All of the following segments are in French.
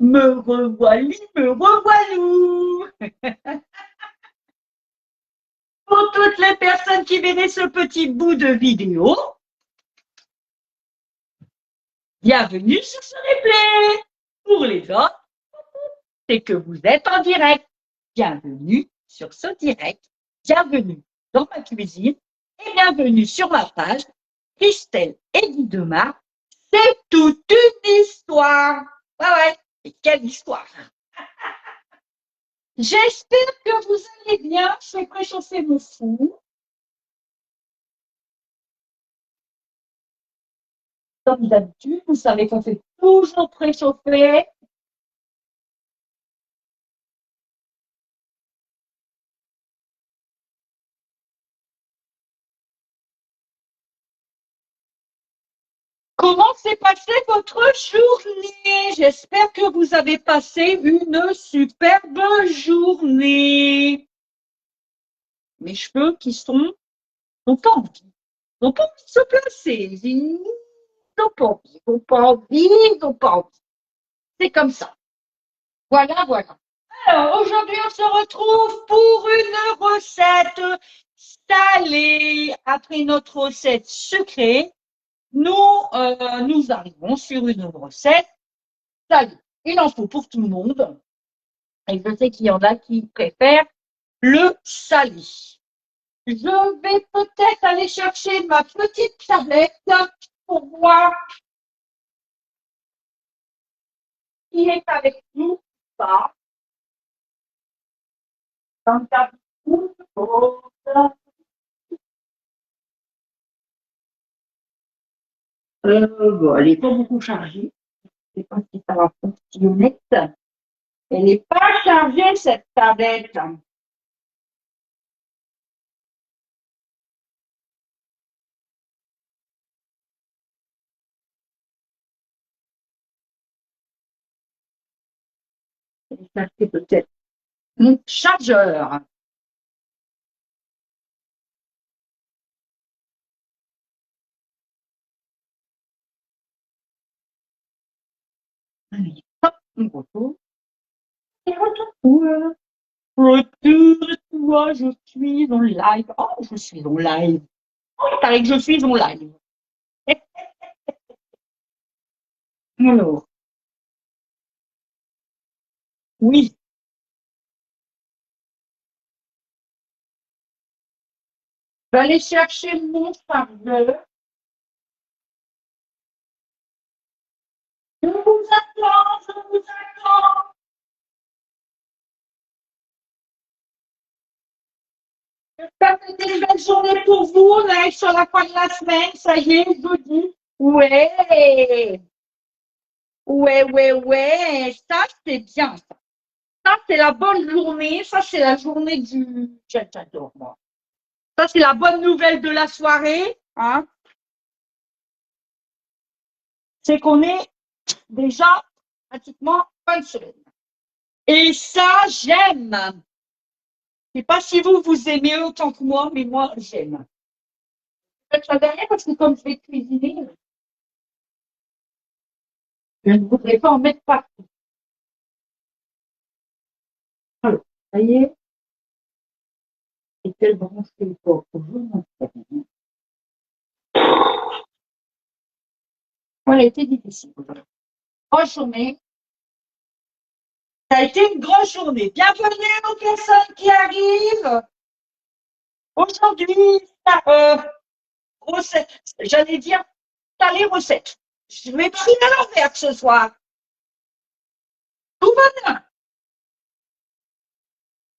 Me revoilà, me revoilou. Pour toutes les personnes qui verraient ce petit bout de vidéo, bienvenue sur ce replay. Pour les autres, c'est que vous êtes en direct. Bienvenue sur ce direct. Bienvenue dans ma cuisine et bienvenue sur ma page Christelle et Guy Demar. C'est toute une histoire. Ouais. Et quelle histoire! J'espère que vous allez bien. Je vais préchauffer mon four. Comme d'habitude, vous savez qu'on fait toujours préchauffer. Comment s'est passée votre journée? J'espère que vous avez passé une superbe journée. Mes cheveux qui n'ont pas envie. Ils n'ont pas envie de se placer. Ils n'ont pas envie. Ils n'ont pas envie. Ils n'ont pas envie. C'est comme ça. Voilà. Alors, aujourd'hui, on se retrouve pour une recette salée. Après notre recette sucrée, nous arrivons sur une recette salée. Il en faut pour tout le monde. Et je sais qu'il y en a qui préfèrent le salé. Je vais peut-être aller chercher ma petite tablette pour voir qui est avec nous ou pas. Bon, elle n'est pas beaucoup chargée. Je ne sais pas si ça va fonctionner. Elle n'est pas chargée, cette tablette. C'est peut-être mon chargeur. Allez, hop, on retrouve. Et retour. Retour, je suis en live. Oh, je suis en live. Oh, il paraît que je suis en live. Alors, oui, je vais aller chercher mon chargeur. Je vous attends, je vous attends. J'espère que c'était une belle journée pour vous. On est sur la fin de la semaine. Ça y est, jeudi. Ouais. Ouais. Ça, c'est bien. Ça, c'est la bonne journée. Ça, c'est la journée du. J'adore, moi. Ça, c'est la bonne nouvelle de la soirée. Hein. C'est qu'on est déjà pratiquement fin de semaine. Et ça, j'aime. Je ne sais pas si vous aimez autant que moi, mais moi, j'aime. Peut-être la dernière, parce que comme je vais cuisiner, je ne voudrais pas en mettre partout. Alors, ça y est, et quelle branche c'est le corps? Voilà, été difficile. Grosse journée. Ça a été une grosse journée. Bienvenue aux personnes qui arrivent. Aujourd'hui, recette. J'allais dire, t'as les recettes. Je vais pris à l'envers ce soir. Tout va bien.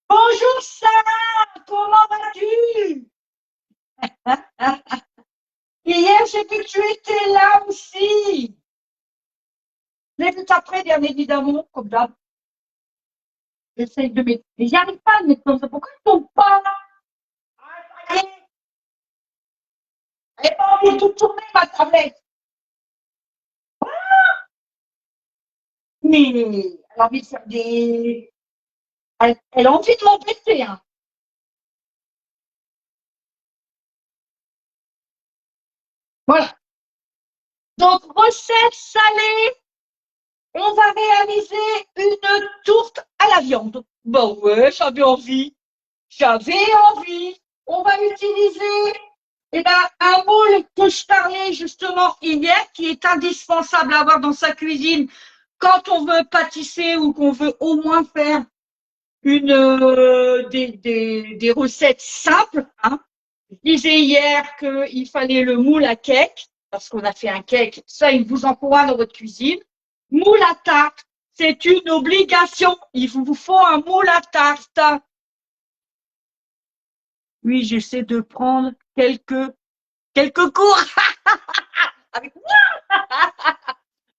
Bonjour Sarah, comment vas-tu? Hier, j'ai vu que tu étais là aussi. Je l'ai vu après, bien évidemment, comme d'hab. J'essaye de mettre. Mais j'y arrive pas à mettre comme ça. Pourquoi ils ne sont pas là? Elle n'a pas envie de tout tourner, ma tablette. Mais elle a envie de faire des. Elle a envie de m'embêter. Hein. Voilà. Donc, recette salée On va réaliser une tourte à la viande. Bon, ouais, j'avais envie. J'avais envie. On va utiliser un moule que je parlais justement hier, qui est indispensable à avoir dans sa cuisine quand on veut pâtisser ou qu'on veut au moins faire des recettes simples. Hein. Je disais hier qu'il fallait le moule à cake, parce qu'on a fait un cake, ça il vous en faut un dans votre cuisine. Moule à tarte, c'est une obligation. Il vous faut un moule à tarte. Oui, j'essaie de prendre quelques cours avec moi.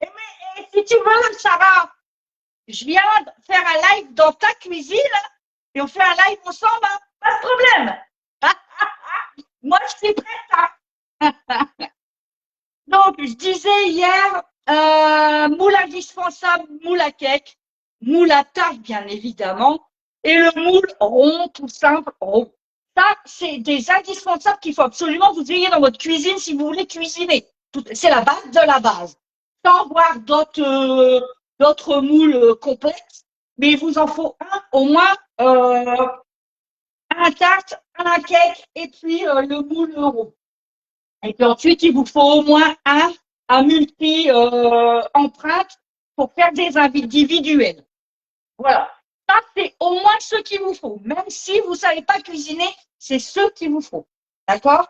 Mais si tu veux, Sarah, je viens faire un live dans ta cuisine et on fait un live ensemble, hein. Pas de problème. Moi, je suis prête. Hein. Donc, je disais hier, moule indispensable, moule à cake, moule à tarte, bien évidemment, et le moule rond, tout simple, rond. Ça, c'est des indispensables qu'il faut absolument que vous ayez dans votre cuisine si vous voulez cuisiner. C'est la base de la base. Sans voir d'autres moules complexes, mais il vous en faut un, au moins, un tarte, un cake, et puis le moule rond. Et puis ensuite, il vous faut au moins un multi-empreinte pour faire des individuels. Voilà. Ça, c'est au moins ce qu'il vous faut. Même si vous ne savez pas cuisiner, c'est ce qu'il vous faut. D'accord?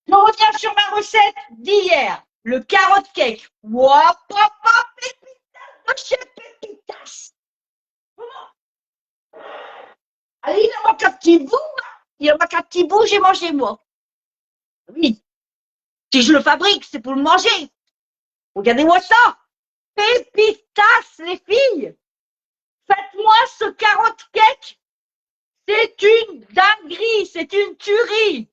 Je reviens sur ma recette d'hier. Le carotte cake. Ouah, papa, pépitas de chez Pépitas. Allez, il en manque un petit bout. Il en manque un petit bout, j'ai mangé moi. Oui. Si je le fabrique, c'est pour le manger. Regardez-moi ça. Pépitas, les filles. Faites-moi ce carotte cake. C'est une dinguerie, c'est une tuerie.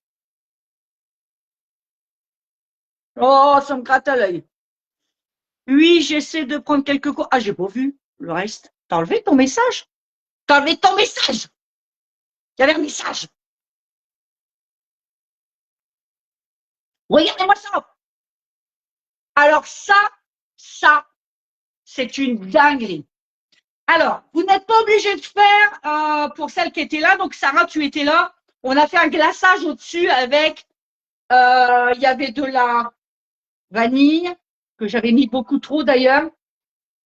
Oh, ça me gratte à l'œil. Oui, j'essaie de prendre quelques cours. Ah, j'ai pas vu le reste. T'as enlevé ton message? T'as enlevé ton message? Il y avait un message. Regardez-moi ça. Alors ça, c'est une dinguerie. Alors, vous n'êtes pas obligé de faire, pour celles qui étaient là, donc Sarah, tu étais là, on a fait un glaçage au-dessus avec, il y avait de la vanille, que j'avais mis beaucoup trop d'ailleurs.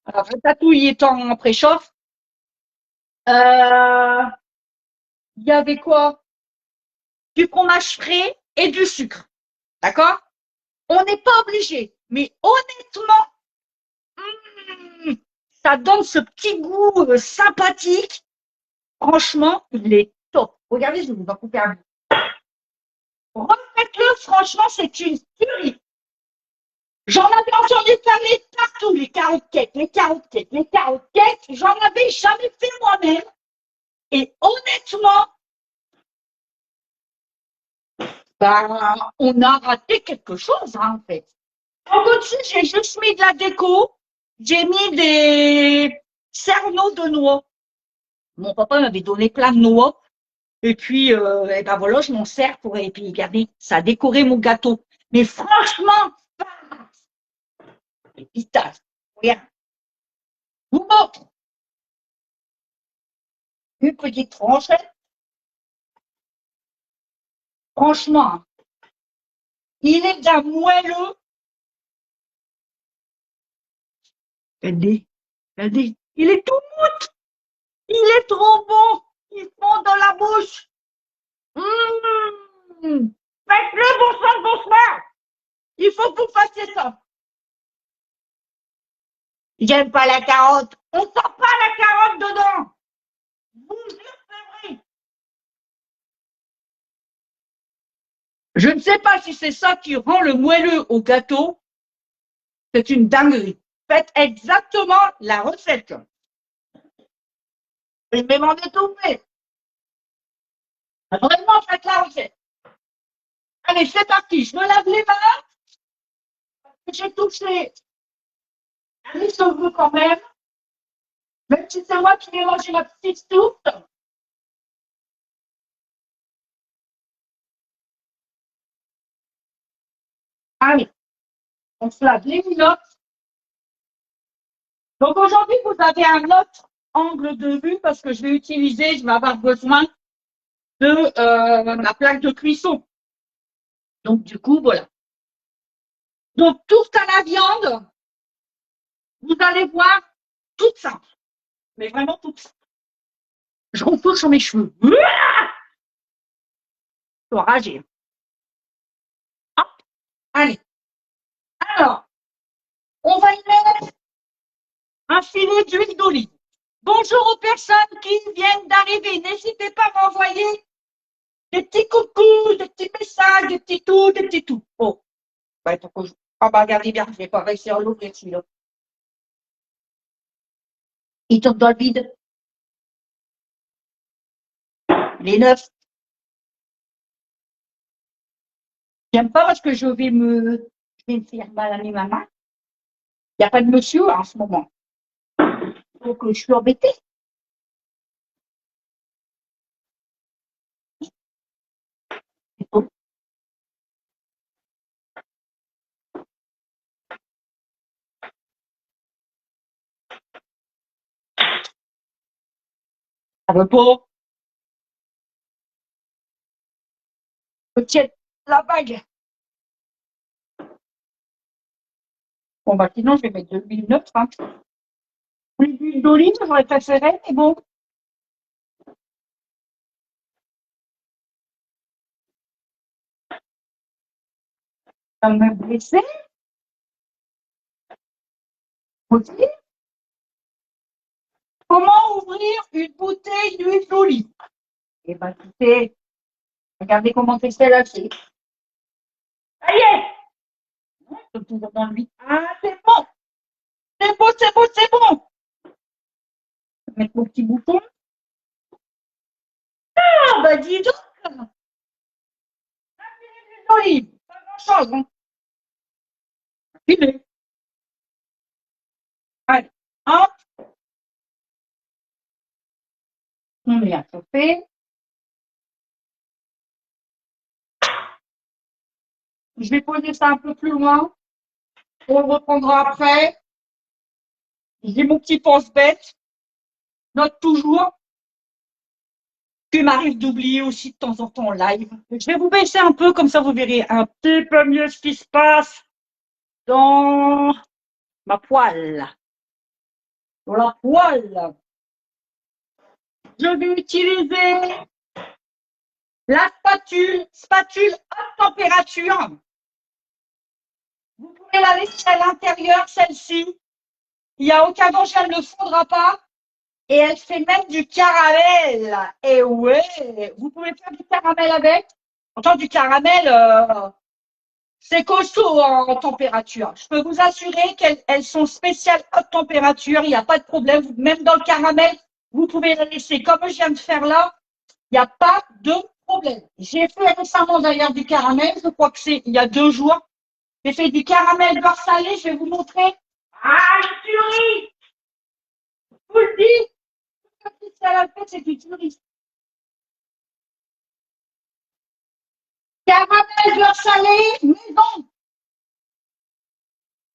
Alors, le tatouille est en préchauffe. Il y avait quoi? Du fromage frais et du sucre. D'accord? On n'est pas obligé. Mais honnêtement, ça donne ce petit goût sympathique. Franchement, il est top. Regardez, je vais vous en couper un bout. Refaites-le, franchement, c'est une tuerie. J'en avais entendu parler partout, les carottes cakes, les carottes cakes, les carottes cakes. J'en avais jamais fait moi-même. Et honnêtement, on a raté quelque chose, hein, en fait. Au-dessus, j'ai juste mis de la déco. J'ai mis des cerneaux de noix. Mon papa m'avait donné plein de noix. Et puis, et ben voilà, je m'en sers pour. Et puis, regardez, ça a décoré mon gâteau. Mais franchement, putain, regarde. Vous montre une petite tranche. Franchement, il est d'un moelleux. Regardez, il est tout mou. Il est trop bon. Il fond dans la bouche. Mmh. Faites-le, bon sang, bonsoir. Il faut que vous fassiez ça. J'aime pas la carotte. On sent pas la carotte dedans. Vous me Je ne sais pas si c'est ça qui rend le moelleux au gâteau. C'est une dinguerie. Faites exactement la recette. Je vais m'en étouffer. Vraiment, faites la recette. Allez, c'est parti. Je me lave les mains. J'ai touché les cheveux quand même. Même si c'est moi qui vais manger ma petite tourte. Allez, on se lave les minottes. Donc aujourd'hui, vous avez un autre angle de vue parce que je vais avoir besoin de ma plaque de cuisson. Donc du coup, voilà. Donc tourte à la viande, vous allez voir, toute simple, mais vraiment toute simple. Je renfourche sur mes cheveux. Je dois rager. Hop, allez. Alors, on va y mettre un filet d'huile d'olive. Bonjour aux personnes qui viennent d'arriver. N'hésitez pas à m'envoyer des petits coucous, des petits messages, des petits tout, des petits tout. Oh, ouais, pourquoi je... Ah bah regardez bien, je vais pas réussir à l'ouvrir celui-là. Il tombe dans le vide. Les neufs. J'aime pas parce que je vais me faire mal à mes mamans. Il n'y a pas de monsieur en ce moment. Donc je suis embêtée. Ça veut pas. Tiens, la bague. Bon bah sinon je vais mettre de l'huile neutre. Hein. L'huile d'olive, j'aurais préféré, mais bon. Ça me blessait aussi. Comment ouvrir une bouteille d'huile d'olive? Eh ben, écoutez, regardez comment c'est celle-là. Ça y est! Non, toujours dans le vide. Ah, c'est bon! C'est bon, c'est bon, c'est bon! Je vais mettre mon petit bouton. Ah, bah dis donc! L'huile d'olive, pas grand-chose, hein. Filez. Allez, hop, on est à chauffer. Je vais poser ça un peu plus loin. On le reprendra après. J'ai mon petit pense-bête. Note toujours. Il m'arrive d'oublier aussi de temps en temps en live. Je vais vous baisser un peu, comme ça vous verrez un petit peu mieux ce qui se passe dans ma poêle. Dans la poêle. Je vais utiliser la spatule haute température. Vous pouvez la laisser à l'intérieur, celle-ci. Il n'y a aucun danger, elle ne fondra pas. Et elle fait même du caramel. Et ouais, vous pouvez faire du caramel avec. Pourtant, du caramel, c'est costaud en température. Je peux vous assurer qu'elles sont spéciales haute température. Il n'y a pas de problème. Même dans le caramel, vous pouvez la laisser comme je viens de faire là. Il n'y a pas de problème. J'ai fait récemment d'ailleurs du caramel. Je crois que c'est il y a 2 jours. J'ai fait du caramel beurre salé. Je vais vous montrer. Ah, le tuerie! Je vous le dis. Si ça l'a fait, c'est du tuerie. Caramel beurre salé, maison.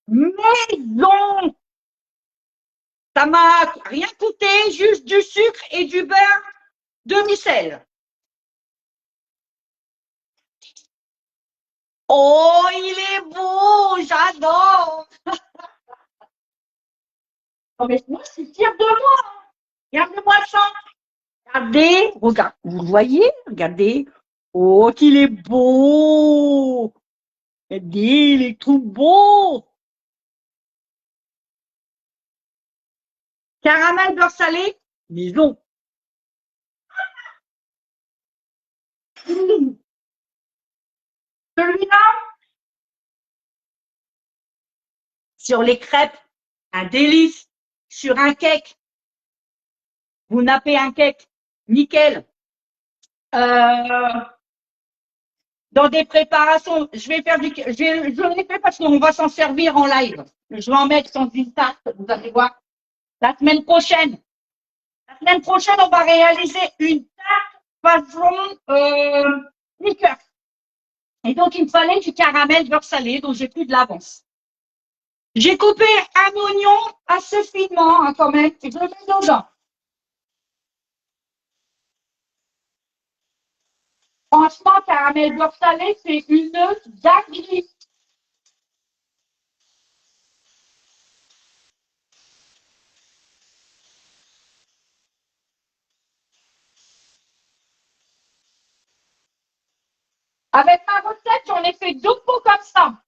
Maison. Ça m'a rien coûté, juste du sucre et du beurre demi-sel. Oh, il est beau, j'adore. Oh, mais moi, je suis fière de moi. Regardez-moi ça. Regardez, regarde, vous le voyez? Regardez. Oh, qu'il est beau. Regardez, il est tout beau. Caramel beurre salé, maison. Celui-là, sur les crêpes, un délice. Sur un cake, vous nappez un cake, nickel. Dans des préparations, je vais faire je l'ai fait parce qu'on va s'en servir en live. Je vais en mettre dans une tarte, vous allez voir. La semaine prochaine, on va réaliser une tarte façon liqueur. Et donc, il me fallait du caramel beurre salé, donc j'ai plus de l'avance. J'ai coupé un oignon assez finement, hein, quand même, et je le mets dedans. Franchement, caramel beurre salé, c'est une dinguerie. Avec ma recette, j'en ai fait 2 pots comme ça.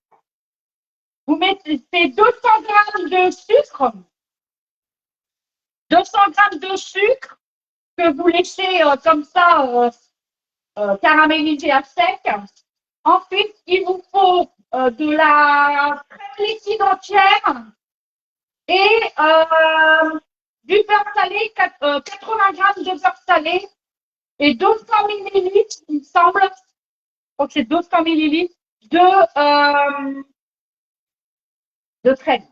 Vous mettez 200 grammes de sucre, 200 grammes de sucre que vous laissez comme ça caraméliser à sec. Ensuite, il vous faut de la crème liquide entière et du beurre salé, 80 grammes de beurre salé et 200 millilitres, il me semble, je crois que c'est 200 millilitres de crème.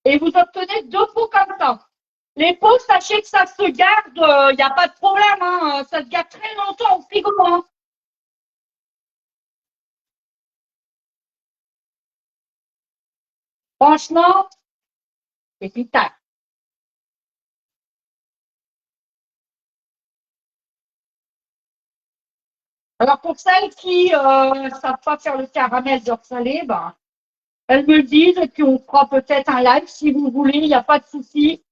Et vous obtenez 2 pots comme ça. Les pots, sachez que ça se garde, il n'y a pas de problème, hein, ça se garde très longtemps au frigo. Hein. Franchement, c'est efficace. Alors pour celles qui ne savent pas faire le caramel beurre salé, ben, elles me le disent et puis on fera peut-être un live si vous voulez, il n'y a pas de souci.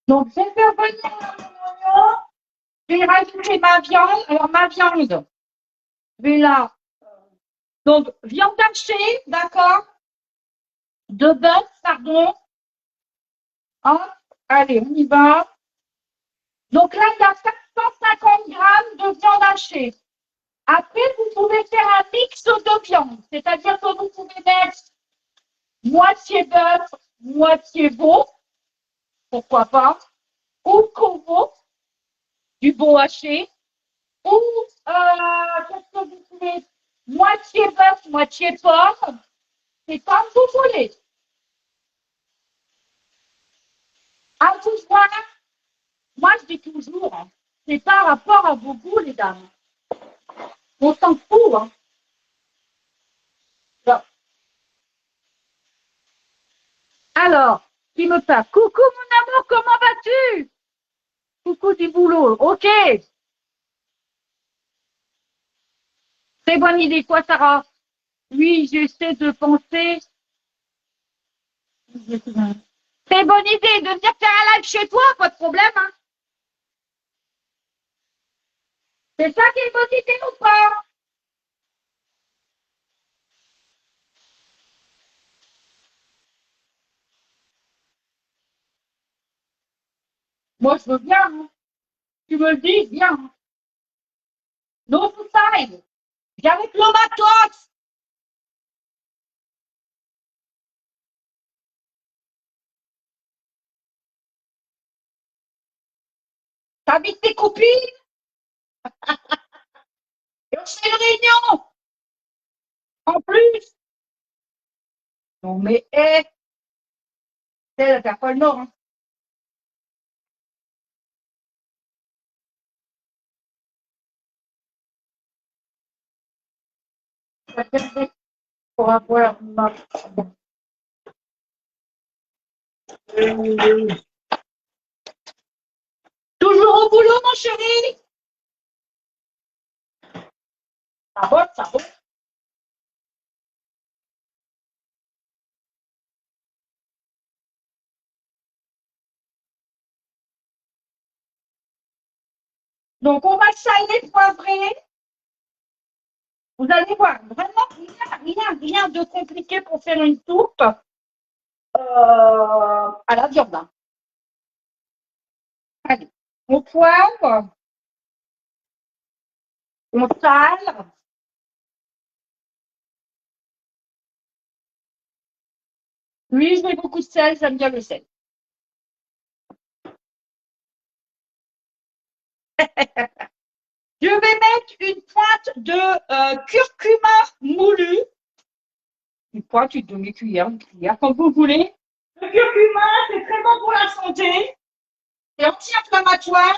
Donc je vais faire venir mon oignon, je vais rajouter ma viande. Alors ma viande, je vais là. Donc viande hachée, d'accord, de bœuf, pardon. Hop, allez, on y va. Donc là, il y a 450 grammes de viande hachée. Après, vous pouvez faire un mix de viande, c'est-à-dire que vous pouvez mettre moitié bœuf, moitié veau, pourquoi pas, ou corbeau, du veau haché, ou qu'est-ce que vous pouvez, moitié bœuf, moitié pomme, c'est comme vous voulez. À vous voir, moi je dis toujours, hein, c'est par rapport à vos goûts, les dames. On s'en fout, hein. Bon. Alors, qui me parle? Coucou mon amour, comment vas-tu? Coucou du boulot, ok. Très bonne idée, quoi, Sarah? Oui, j'essaie de penser. Très bonne idée de venir faire un live chez toi, pas de problème, hein. C'est ça qui est une bonne idée ou pas? Moi, je veux bien, hein. Tu me le dis, bien. No side. Viens avec le matos. T'invites tes copines et on se fait une réunion. En plus. Non, mais, c'est pas le nord, hein. Pour avoir ma... Toujours au boulot, mon chéri. Ça botte, ça botte. Donc, on va saler, poivrer. Vous allez voir, vraiment rien de compliqué pour faire une soupe à la viande. Hein. Allez, on poivre, on sale. Oui, je mets beaucoup de sel, j'aime bien le sel. Je vais mettre une pointe de curcuma moulu. Une pointe, une demi-cuillère, une cuillère, comme vous voulez. Le curcuma, c'est très bon pour la santé. C'est anti-inflammatoire.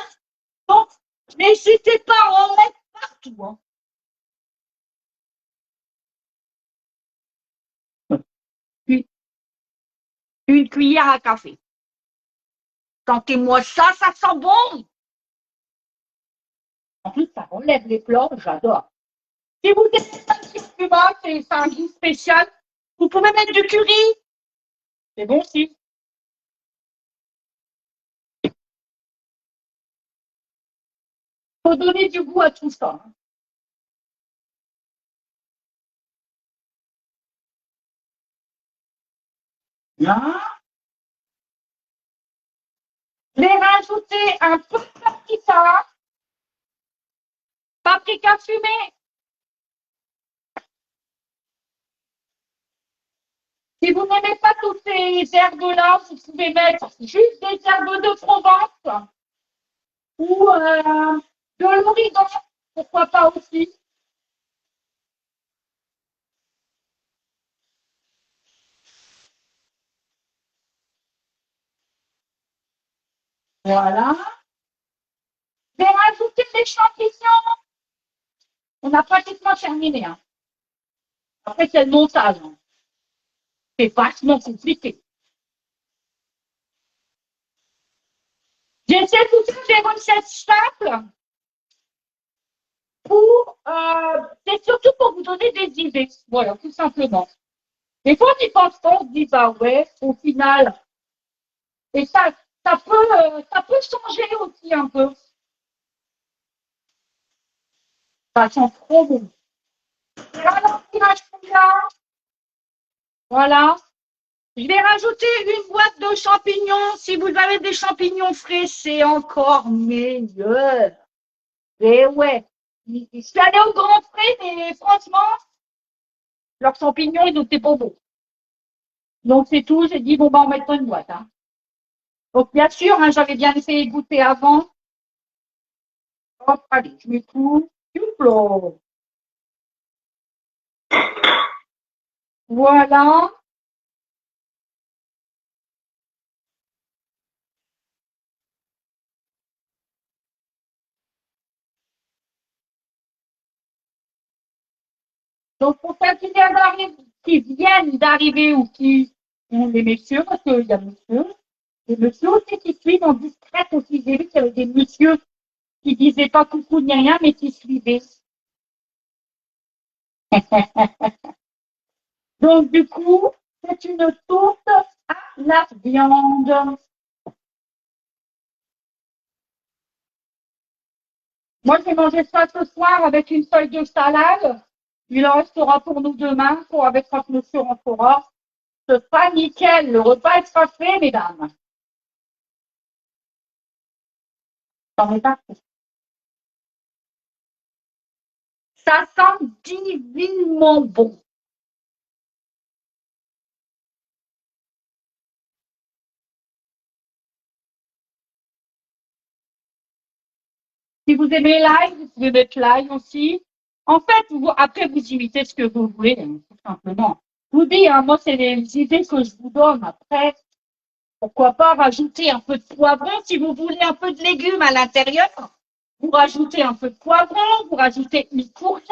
Donc, n'hésitez pas à en mettre partout. Hein. Une cuillère à café. Sentez-moi ça, ça sent bon. En plus, ça enlève les plans, j'adore. Si vous n'aimez pas le curcuma, c'est un goût spécial, vous pouvez mettre du curry. C'est bon aussi. Il faut donner du goût à tout ça. Là, je vais rajouter un peu de paprika fumé. Si vous n'aimez pas toutes ces herbes-là, vous pouvez mettre juste des herbes de Provence ou de l'origan, pourquoi pas aussi. Voilà. Je vais rajouter des champignons. On a pratiquement terminé. Hein. Après, c'est le montage. Hein. C'est vachement compliqué. J'essaie de vous faire des recettes simples pour, c'est surtout pour vous donner des idées. Voilà, tout simplement. Des fois, on y pense pas, on se dit, bah ouais, au final. Et ça peut changer aussi un peu. Ça sent trop bon. Voilà. Je vais rajouter une boîte de champignons. Si vous avez des champignons frais, c'est encore meilleur. Et ouais. Je suis allée au Grand Frais, mais franchement, leurs champignons, ils étaient pas bons. Donc c'est tout. J'ai dit, bon, bah, on mettra une boîte. Hein. Donc bien sûr, hein, j'avais bien essayé de goûter avant. Hop, allez, je mets tout. Voilà. Donc, pour ceux qui viennent d'arriver ou qui ont les messieurs, parce qu'il y a monsieur, les messieurs aussi qui suivent en discrète aussi. J'ai vu qu'il y avait des messieurs qui disaient pas coucou ni rien, mais qui suivaient. Donc, du coup, c'est une tourte à la viande. Moi, j'ai mangé ça ce soir avec une feuille de salade. Il en restera pour nous demain, pour avec quand monsieur rentrera. Ce sera nickel. Le repas sera fait, mesdames. J'en ai pas. Ça sent divinement bon. Si vous aimez l'ail, vous pouvez mettre l'ail aussi. En fait, après, vous imitez ce que vous voulez, hein, tout simplement. Je vous dis, hein, moi, c'est les idées que je vous donne. Après, pourquoi pas rajouter un peu de poivron si vous voulez un peu de légumes à l'intérieur. Vous rajoutez un peu de poivron, vous rajoutez une courgette,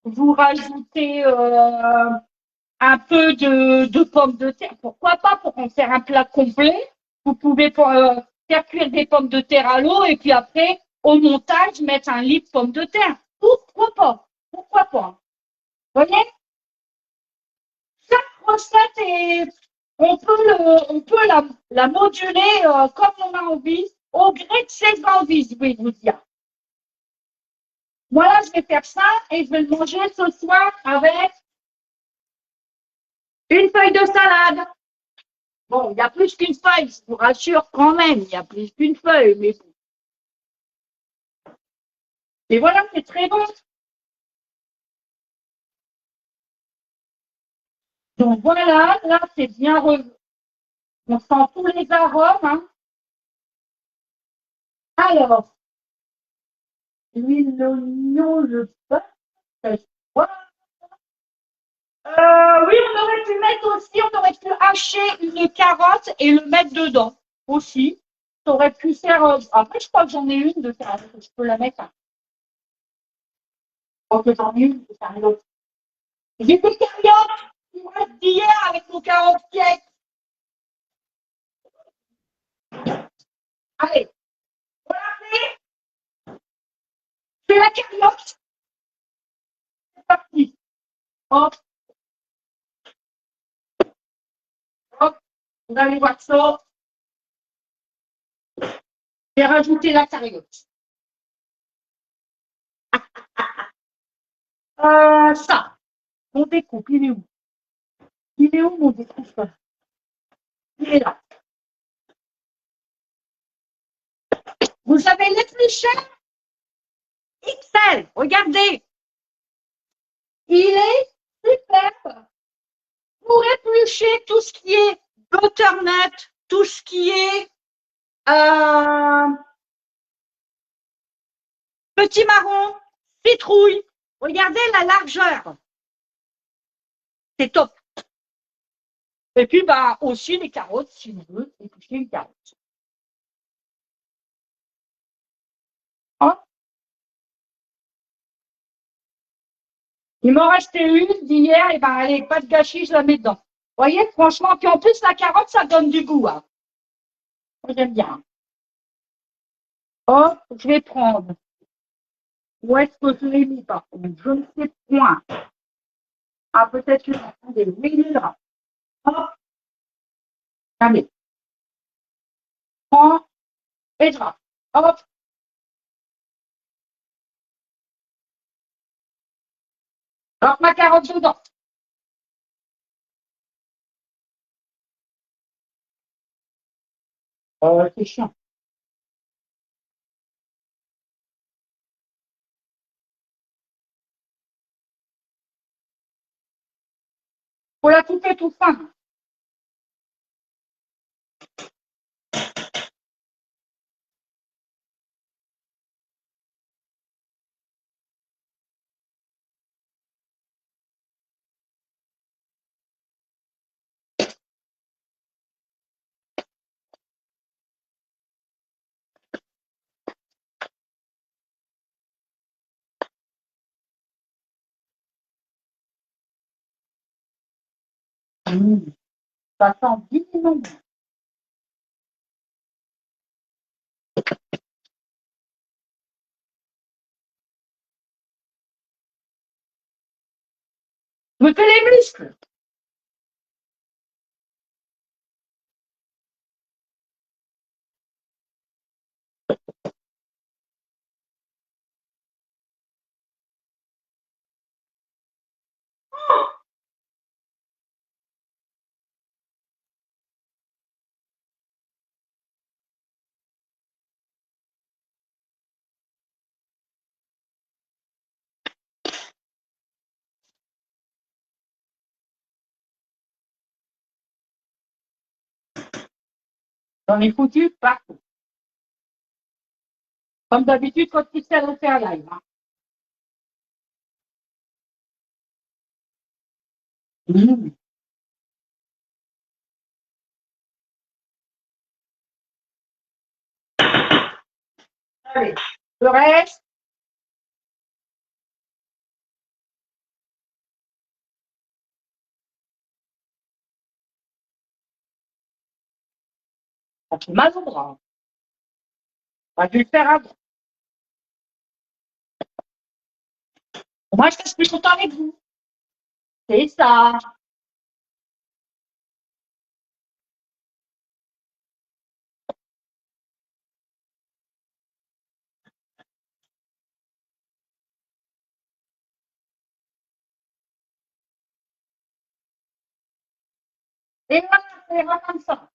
vous rajoutez un peu de pommes de terre. Pourquoi pas pour en faire un plat complet. Vous pouvez faire cuire des pommes de terre à l'eau et puis après, au montage, mettre un lit de pommes de terre. Pourquoi pas? Pourquoi pas? Vous voyez? Chaque recette est, on peut la moduler comme on a envie, au gré de ses envies, je vais vous dire. Moi, là, je vais faire ça et je vais le manger ce soir avec une feuille de salade. Bon, il y a plus qu'une feuille, je vous rassure quand même, il y a plus qu'une feuille, mais et voilà, c'est très bon. Donc voilà, là, c'est bien revu. On sent tous les arômes. Hein. Alors, l'huile d'oignon, le pain. Oui, on aurait pu mettre aussi, on aurait pu hacher une carotte et le mettre dedans aussi. Ça aurait pu faire. Après, je crois que j'en ai une de carotte. Je peux la mettre. Ok, j'en ai une de carotte. J'ai des cariotes qui me restent d'hier avec mon carotte cake. Allez, voilà, c'est la cariote. C'est parti. Hop, hop. Vous allez voir ça. Je vais rajouter la cariote. Ça. Mon découpe, il est où? Il est où mon découpe? Il est là. Vous avez l'épluché XL. Regardez. Il est superbe pour éplucher tout ce qui est butternut, tout ce qui est petit marron, citrouille. Regardez la largeur. C'est top. Et puis, bah, aussi les carottes, si vous voulez éplucher une carotte. Hein? Il m'en restait une d'hier, et ben, allez, pas de gâchis, je la mets dedans. Vous voyez, franchement, puis en plus, la carotte, ça donne du goût. Hein. Moi, j'aime bien. Oh, je vais prendre. Où est-ce que je l'ai mis, par contre? Je ne sais point. Ah, peut-être que attendez, oui, il est là. Hop, allez. Prends et je rate. Hop. Alors, ma carotte dedans. C'est chiant. Faut la couper tout fin. Ça sent bien. Je me fais les muscles. J'en ai foutu partout. Comme d'habitude, quand tu sais le faire live. Hein. Mmh. Allez, le reste, ça fait mal au bras. On dû le faire avant. Moi, je reste plus longtemps avec vous. C'est ça. Et là, c'est vraiment comme ça.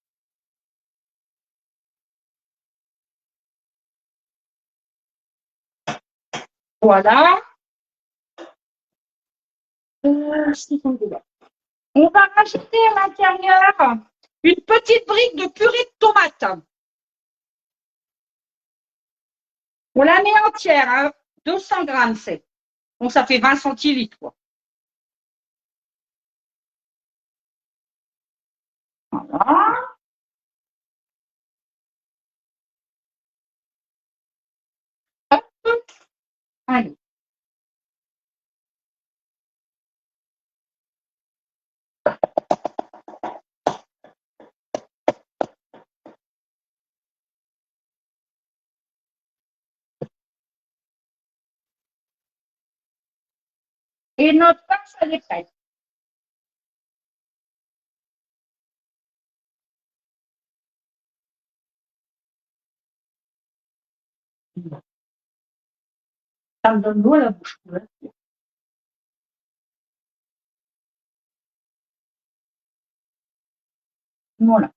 Voilà. On va rajouter à l'intérieur une petite brique de purée de tomate. On la met entière, hein, 200 grammes, c'est. Donc, ça fait 20 centilitres, quoi. Voilà. Et notre farce, elle est prête. Ça me donne l'eau à la bouche. Voilà.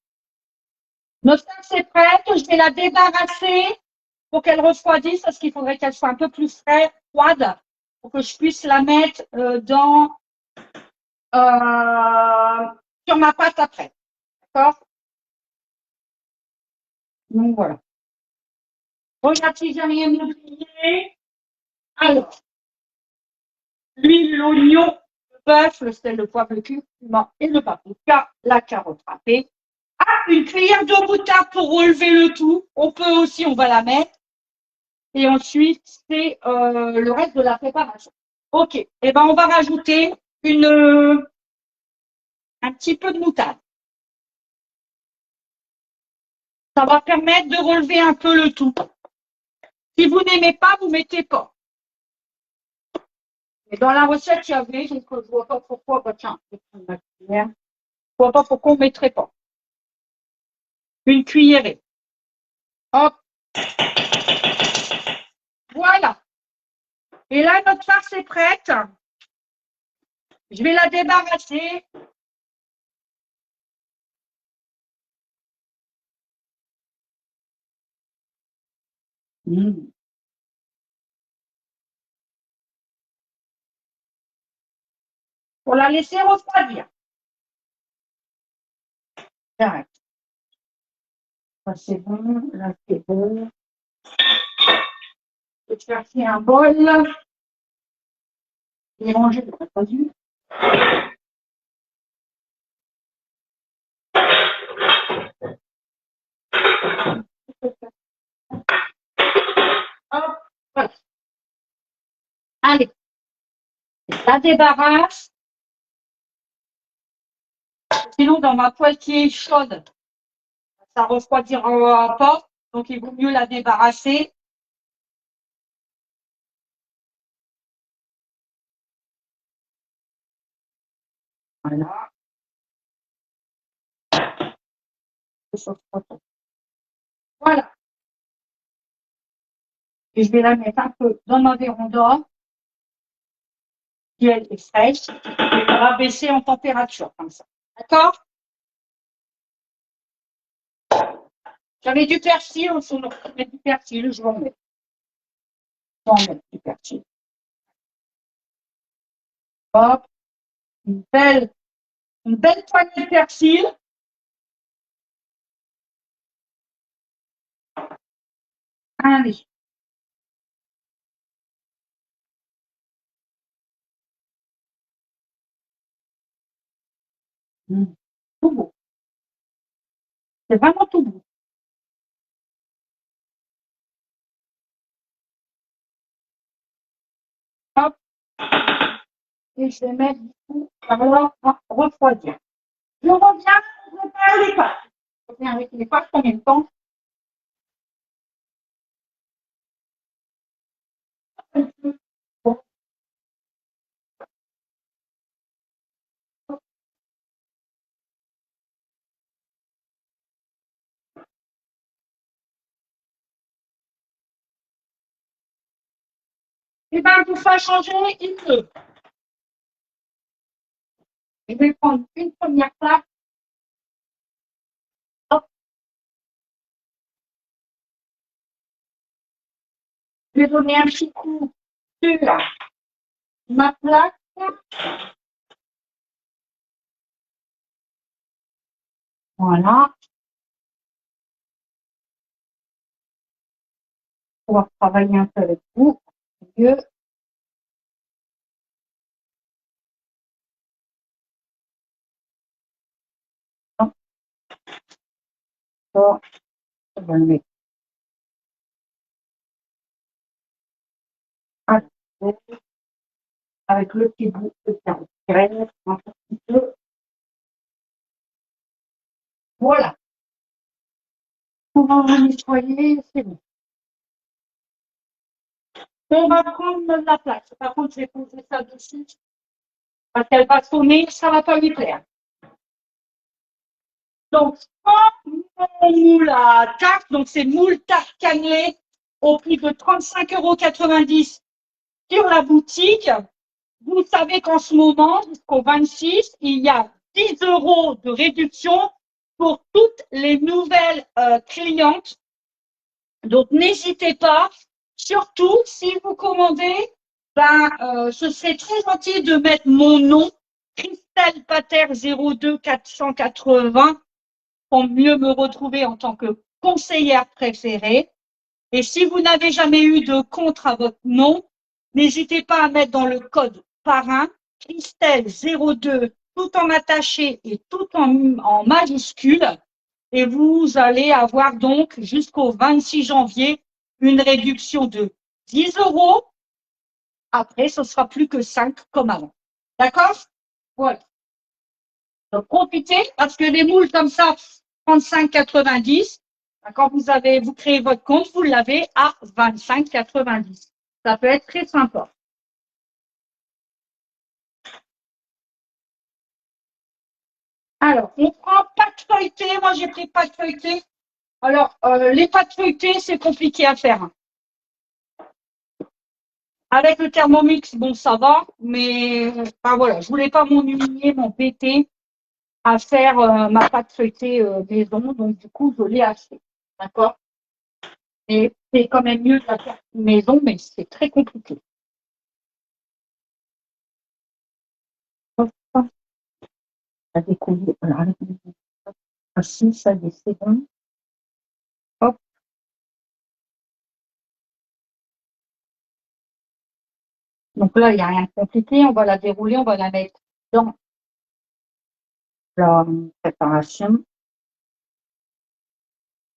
Notre farce est prête. Je vais la débarrasser pour qu'elle refroidisse parce qu'il faudrait qu'elle soit un peu plus froide pour que je puisse la mettre sur ma pâte après. D'accord? Donc voilà. Regarde si j'ai rien oublié. Alors, l'huile, l'oignon, le bœuf, le sel, le poivre, le curcuma et le paprika, la carotte râpée. Ah, une cuillère de moutarde pour relever le tout. On peut aussi, on va la mettre. Et ensuite, c'est le reste de la préparation. Ok. Eh ben, on va rajouter un petit peu de moutarde. Ça va permettre de relever un peu le tout. Si vous n'aimez pas, vous ne mettez pas. Et dans la recette, il y avait, donc je ne vois pas pourquoi, bah tiens, je vais prendre ma cuillère. Je ne vois pas pourquoi on ne mettrait pas. Une cuillerée. Hop. Voilà. Et là, notre farce est prête. Je vais la débarrasser. Pour la laisser refroidir. J'arrête. Ça, c'est bon. Là, c'est bon. Je vais chercher un bol. Et ranger le produit. Hop. Voilà. Allez. Je la débarrasse. Sinon, dans ma poêle qui est chaude, ça refroidira pas. Donc, il vaut mieux la débarrasser. Voilà. Voilà. Et je vais la mettre un peu dans ma véranda. Si elle est fraîche, elle va baisser en température comme ça. D'accord? J'avais du persil au fond. J'avais du persil, je vais en mettre. Je vais en mettre du persil. Hop. Une belle poignée de persil. Allez. Tout beau. C'est vraiment tout beau. Hop. Et je vais mettre du coup, ça va refroidir. Je reviens, je prépare les pâtes. Je reviens avec les pâtes en même temps. Bon. Et bien, pour faire changer, il pleut. Je vais prendre une première plaque. Hop. Je vais donner un petit coup sur ma plaque. Voilà. On va travailler un peu avec vous. Mieux. Bon, on va le mettre avec le petit bout de carré. Un petit peu. Voilà. On va nettoyer, c'est bon. On va prendre la plaque. Par contre, je vais poser ça dessus. Parce qu'elle va sonner, ça ne va pas lui plaire. Donc, mon moule à tarte, donc c'est moule tarte cannelée au prix de 35,90 € sur la boutique. Vous savez qu'en ce moment, jusqu'au 26, il y a 10 € de réduction pour toutes les nouvelles clientes. Donc, n'hésitez pas. Surtout, si vous commandez, ce serait très gentil de mettre mon nom, Christelle Pater 02 480, pour mieux me retrouver en tant que conseillère préférée. Et si vous n'avez jamais eu de compte à votre nom, n'hésitez pas à mettre dans le code parrain Christelle 02, tout en attaché et tout en majuscule. Et vous allez avoir donc jusqu'au 26 janvier une réduction de 10 €. Après, ce sera plus que 5 comme avant. D'accord? Voilà. Donc, profitez parce que les moules comme ça, 35,90. Quand vous créez votre compte, vous l'avez à 25,90. Ça peut être très sympa. Alors, on prend pâte feuilletée. Moi, j'ai pris pâte feuilletée. Alors, les pâtes feuilletées, c'est compliqué à faire. Avec le Thermomix, bon, ça va, mais voilà, je voulais pas m'ennuyer, m'embêter à faire ma pâte feuilletée maison, donc du coup, je l'ai acheté. D'accord? Et c'est quand même mieux de la faire maison, mais c'est très compliqué. Hop, à découvrir. Ah si, ça y est, c'est bon. Hop. Donc là, il n'y a rien de compliqué. On va la dérouler, on va la mettre dans la préparation,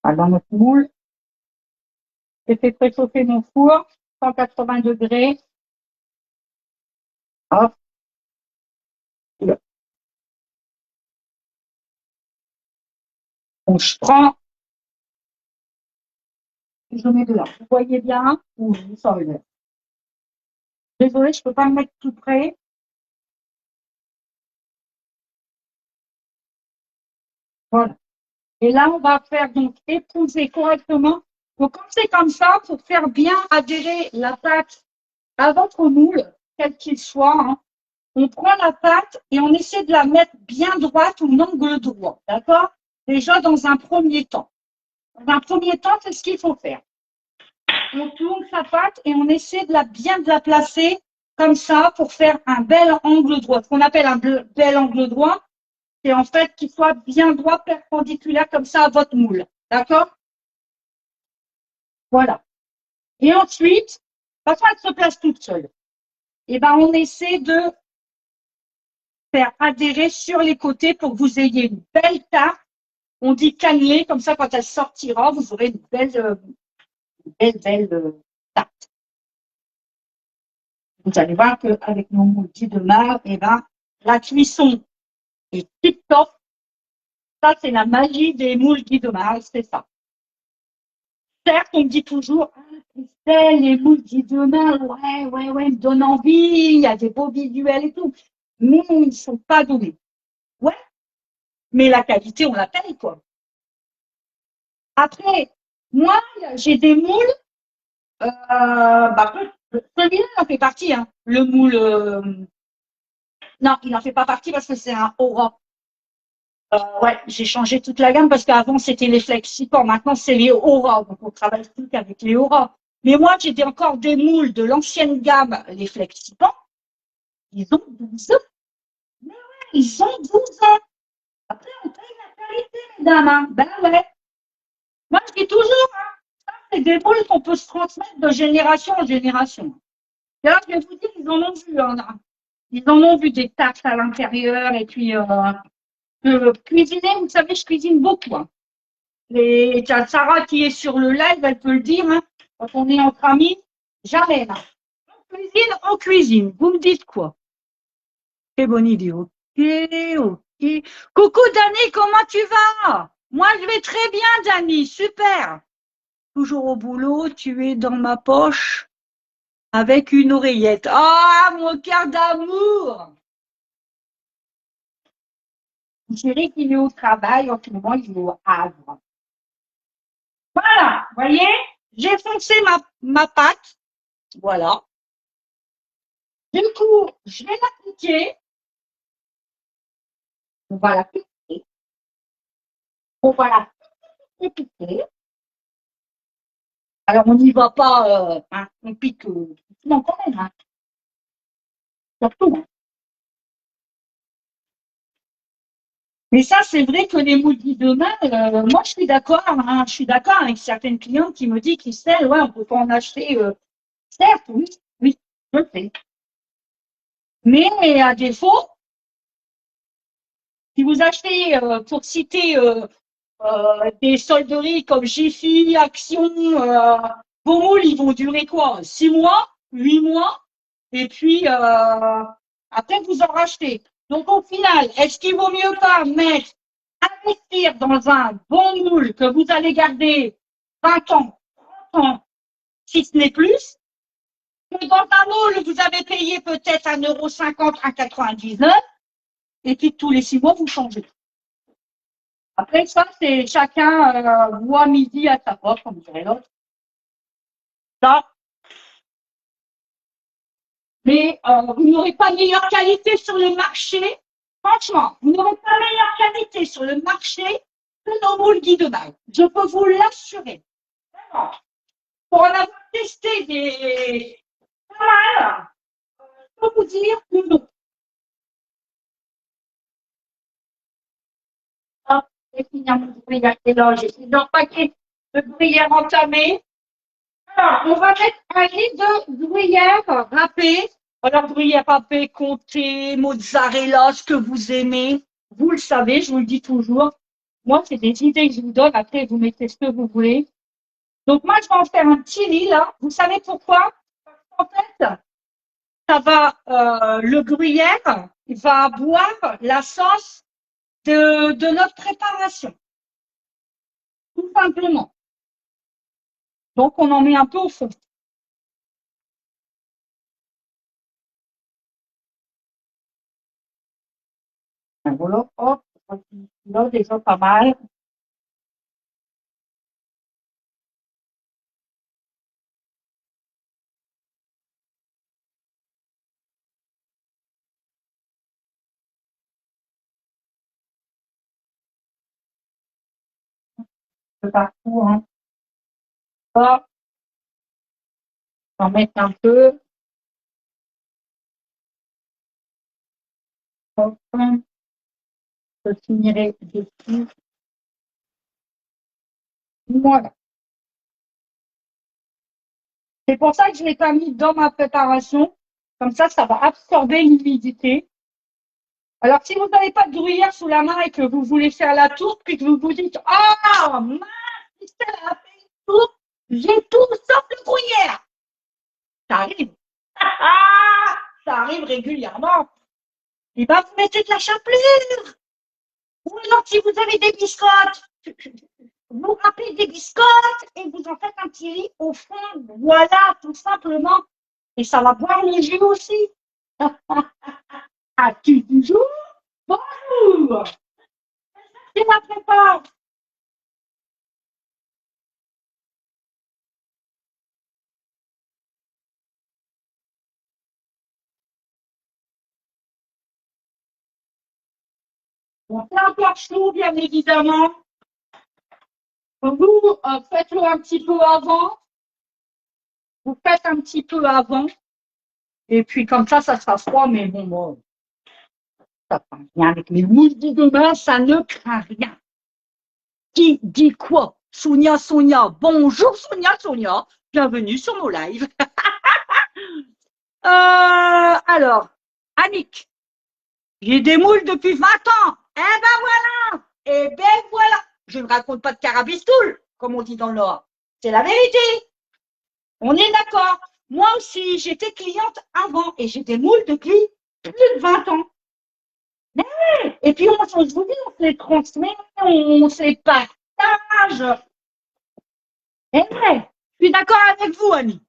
dans notre moule. J'ai fait préchauffer mon four, 180 degrés. Hop. Donc, je prends, je mets de là. Vous voyez bien? Oui, ça va. Désolée, je ne peux pas me mettre tout près. Voilà. Et là, on va faire donc épouser correctement. Donc, quand c'est comme ça, pour faire bien adhérer la pâte à votre moule, quel qu'il soit, hein, on prend la pâte et on essaie de la mettre bien droite ou l'angle droit. D'accord? Déjà, dans un premier temps. Dans un premier temps, c'est ce qu'il faut faire. On tourne sa pâte et on essaie bien de la placer comme ça pour faire un bel angle droit. Ce qu'on appelle un bel angle droit, c'est en fait qu'il soit bien droit, perpendiculaire comme ça à votre moule. D'accord? Voilà. Et ensuite, parce qu'elle se place toute seule, et on essaie de faire adhérer sur les côtés pour que vous ayez une belle tarte. On dit cannelée, comme ça, quand elle sortira, vous aurez une belle tarte. Vous allez voir qu'avec nos moules dits de mar, la cuisson est tip top. Ça, c'est la magie des moules dits de mar, c'est ça. Certes, on me dit toujours, Christelle, les moules dits de mar, ouais, me donnent envie, il y a des beaux visuels et tout. Mais ils ne sont pas doués. Ouais, mais la qualité, on la paye, quoi. Après, moi, j'ai des moules, celui-là, il en fait partie, hein. Le moule, non, il n'en fait pas partie parce que c'est un Aura. Ouais, j'ai changé toute la gamme parce qu'avant, c'était les Flexiport. Maintenant, c'est les Aura. Donc, on travaille plus qu'avec les Aura. Mais moi, j'ai encore des moules de l'ancienne gamme, les Flexiport. Ils ont 12 ans. Mais ouais, ils ont 12 ans. Après, on paye la qualité, mesdames. Hein. Ben ouais. Moi, je dis toujours, hein, c'est des moules qu'on peut se transmettre de génération en génération. Et là, je vais vous dire, ils en ont vu. Hein. Ils en ont vu des tartes à l'intérieur. Et puis, cuisiner, vous savez, je cuisine beaucoup. Hein. Et Sarah qui est sur le live, elle peut le dire, hein, quand on est entre amis, jamais. Là. On cuisine. Vous me dites quoi? Très bonne idée. Ok, ok. Coucou Dani, comment tu vas? Moi, je vais très bien, Dani. Super. Toujours au boulot, tu es dans ma poche avec une oreillette. Ah, mon cœur d'amour. Mon chéri qui est au travail, en ce moment, il est au Havre. Voilà, vous voyez, j'ai foncé ma pâte. Voilà. Du coup, je vais l'appliquer. On va la piquer. On va la piquer. Alors, on n'y va pas, hein, on pique non, quand même, hein, surtout. Hein. Mais ça, c'est vrai que les moules demain, moi, je suis d'accord. Hein, je suis d'accord avec certaines clientes qui me disent, Christelle, ouais, on peut pas en acheter. Certes, oui, oui, je le sais. Mais à défaut, si vous achetez, pour citer des solderies comme Jiffy, Action, vos moules, ils vont durer quoi? 6 mois, 8 mois, et puis après vous en rachetez. Donc au final, est-ce qu'il vaut mieux pas investir dans un bon moule que vous allez garder 20 ans, 30 ans, si ce n'est plus, que dans un moule vous avez payé peut-être 1,50 €, 1,99 € et puis tous les 6 mois vous changez. Après, ça, c'est chacun voit midi à sa porte, comme dirait l'autre. Ça. Mais vous n'aurez pas meilleure qualité sur le marché. Franchement, vous n'aurez pas meilleure qualité sur le marché que nos moules Guy de bail. Je peux vous l'assurer. Vraiment. Pour en avoir testé des pas mal, je peux vous dire que non. Ah, j'ai fini mon gruyère, c'est là, j'ai fini le paquet de gruyère entamé. Alors, on va mettre un lit de gruyère râpée. Alors, gruyère râpée, comté, mozzarella, ce que vous aimez. Vous le savez, je vous le dis toujours. Moi, c'est des idées que je vous donne. Après, vous mettez ce que vous voulez. Donc, moi, je vais en faire un petit lit, là. Vous savez pourquoi? Parce qu'en fait, ça va, le gruyère, il va boire la sauce de notre préparation. Tout simplement. Donc, on en met un peu au fond. Voilà, hop, là, déjà pas mal. De partout, hein. Hop, j'en mettre un peu. Hop, je finirai dessus. Voilà. C'est pour ça que je l'ai pas mis dans ma préparation. Comme ça va absorber l'humidité. Alors, si vous n'avez pas de gruyère sous la main et que vous voulez faire la tourte, puis que vous vous dites, ah, mince, Christelle a fait une tourte, j'ai tout sauf le gruyère. Ça arrive. Ça arrive régulièrement. Et ben, vous mettez de la chapelure. Ou alors, si vous avez des biscottes, vous râpez des biscottes et vous en faites un petit lit au fond. Voilà, tout simplement. Et ça va boire le jus aussi. Ah, tu toujours? Bonjour! C'est ma prépa. On fait un plat chaud, bien évidemment. Vous faites-le un petit peu avant. Vous faites un petit peu avant. Et puis comme ça sera froid, mais bon, ça ne craint rien. Avec les moules de demain, ça ne craint rien. Qui dit quoi? Sonia, Sonia. Bonjour Sonia, Sonia. Bienvenue sur nos lives. Alors, Annick, j'ai des moules depuis 20 ans. Eh ben voilà. Eh ben voilà. Je ne raconte pas de carabistoule, comme on dit dans le Nord. C'est la vérité. On est d'accord. Moi aussi, j'étais cliente avant et j'ai des moules depuis plus de 20 ans. Et puis, je vous dis, on se les transmet, on se les partage. Eh ouais, je suis d'accord avec vous, Annie.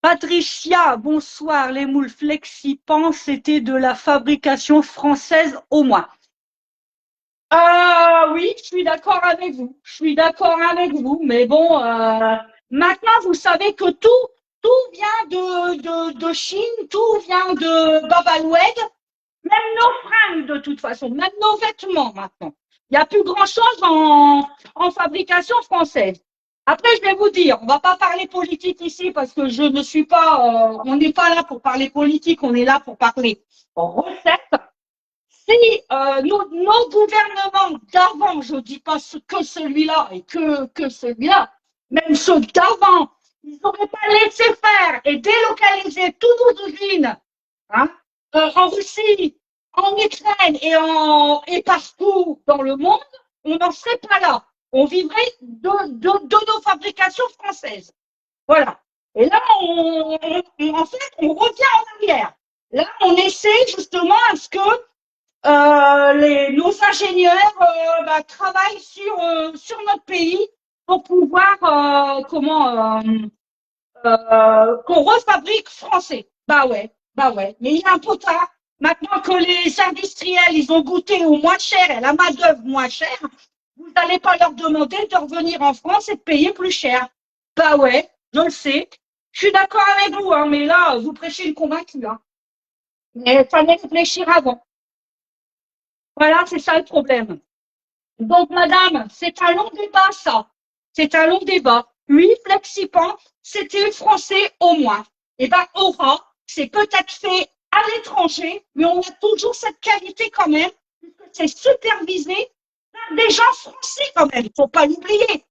Patricia, bonsoir. Les moules Flexipans, c'était de la fabrication française au moins. Oui, je suis d'accord avec vous. Je suis d'accord avec vous. Mais bon, maintenant, vous savez que tout vient de Chine, tout vient de Babaloued, même nos fringues de toute façon, même nos vêtements maintenant. Il n'y a plus grand-chose en fabrication française. Après, je vais vous dire, on ne va pas parler politique ici parce que je ne suis pas, on n'est pas là pour parler politique, on est là pour parler recettes. Si nos gouvernements d'avant, je ne dis pas que celui-là et que celui-là, même ceux d'avant, ils n'auraient pas laissé faire et délocalisé toutes nos usines, hein, en Russie, en Ukraine et partout dans le monde, on n'en serait pas là. On vivrait de nos fabrications françaises. Voilà. Et là, en fait, on revient en arrière. Là, on essaie justement à ce que nos ingénieurs travaillent sur notre pays pour pouvoir qu'on refabrique français. Bah ouais. Mais il est un peu tard. Maintenant que les industriels, ils ont goûté au moins cher et la main-d'œuvre moins chère, vous n'allez pas leur demander de revenir en France et de payer plus cher. Bah ouais, je le sais. Je suis d'accord avec vous, hein, mais là, vous prêchez une convaincue. Hein. Mais il fallait réfléchir avant. Voilà, c'est ça le problème. Donc, madame, c'est un long débat, ça. C'est un long débat. Lui, Flexipan, c'était français au moins. Eh bien, Aura, c'est peut-être fait à l'étranger, mais on a toujours cette qualité quand même, puisque c'est supervisé par des gens français quand même. Il ne faut pas l'oublier.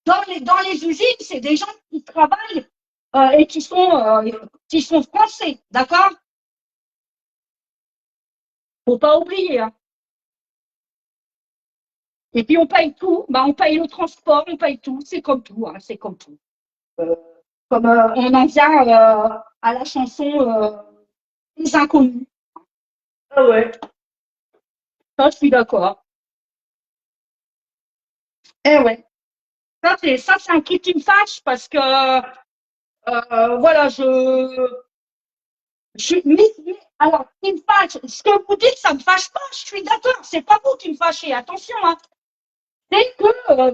Dans les usines, c'est des gens qui travaillent et qui sont français. D'accord? Il ne faut pas oublier. Hein. Et puis on paye tout, bah, on paye le transport, on paye tout, c'est comme tout, hein, c'est comme tout. Euh, comme on en vient à la chanson Les Inconnus. Ah ouais, ça je suis d'accord. Eh ouais, ça c'est un truc qui me fâche parce que voilà, alors qui me fâche, ce que vous dites, ça me fâche pas, je suis d'accord, c'est pas vous qui me fâchez, attention, hein. C'est que voilà,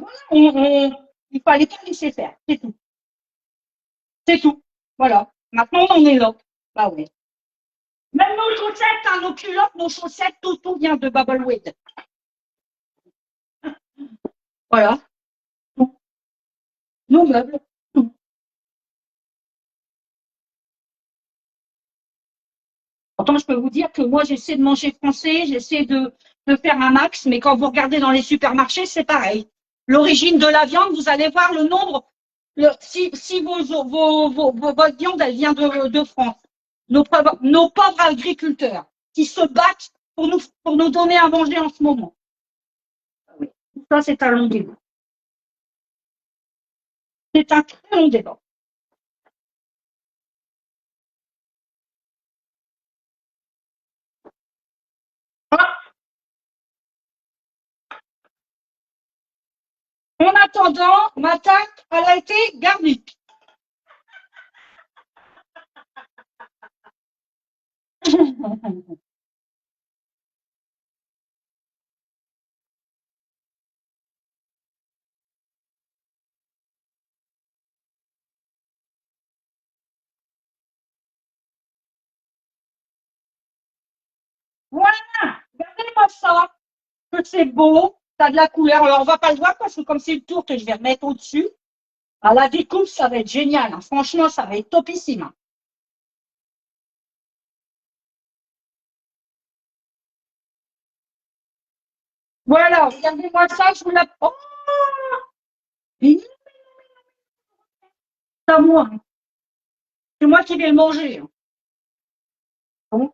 il fallait pas laisser faire, c'est tout, c'est tout. Voilà. Maintenant on en est là. Bah ouais. Même nos chaussettes, hein, nos culottes, nos chaussettes, tout vient de Bubbleweed. Voilà, tout. Nos meubles, tout. Pourtant, je peux vous dire que moi, j'essaie de manger français, j'essaie de faire un max, mais quand vous regardez dans les supermarchés, c'est pareil. L'origine de la viande, vous allez voir le nombre, si votre viande, elle vient de France. Nos pauvres agriculteurs qui se battent pour nous donner à manger en ce moment. Ça, c'est un long débat. C'est un très long débat. En attendant, ma tarte, elle a été garnie. Voilà, regardez-moi ça, que c'est beau, ça a de la couleur. Alors, on va pas le voir parce que comme c'est une tourte, je vais remettre au-dessus. À la découpe, ça va être génial. Hein. Franchement, ça va être topissime. Hein. Voilà, regardez-moi ça, je vous la... Oh, c'est à moi. Hein. C'est moi qui vais le manger. Hein. Bon,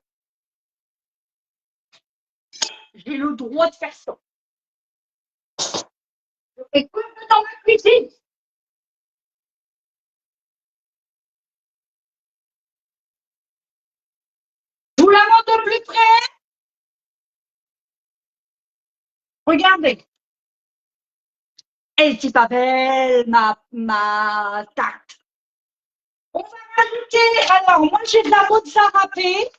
j'ai le droit de faire ça. Je fais que dans ma cuisine. Je vous la montre de plus près. Regardez. Elle est pas belle, ma tarte. On va rajouter, alors moi j'ai de la mozzarella râpée.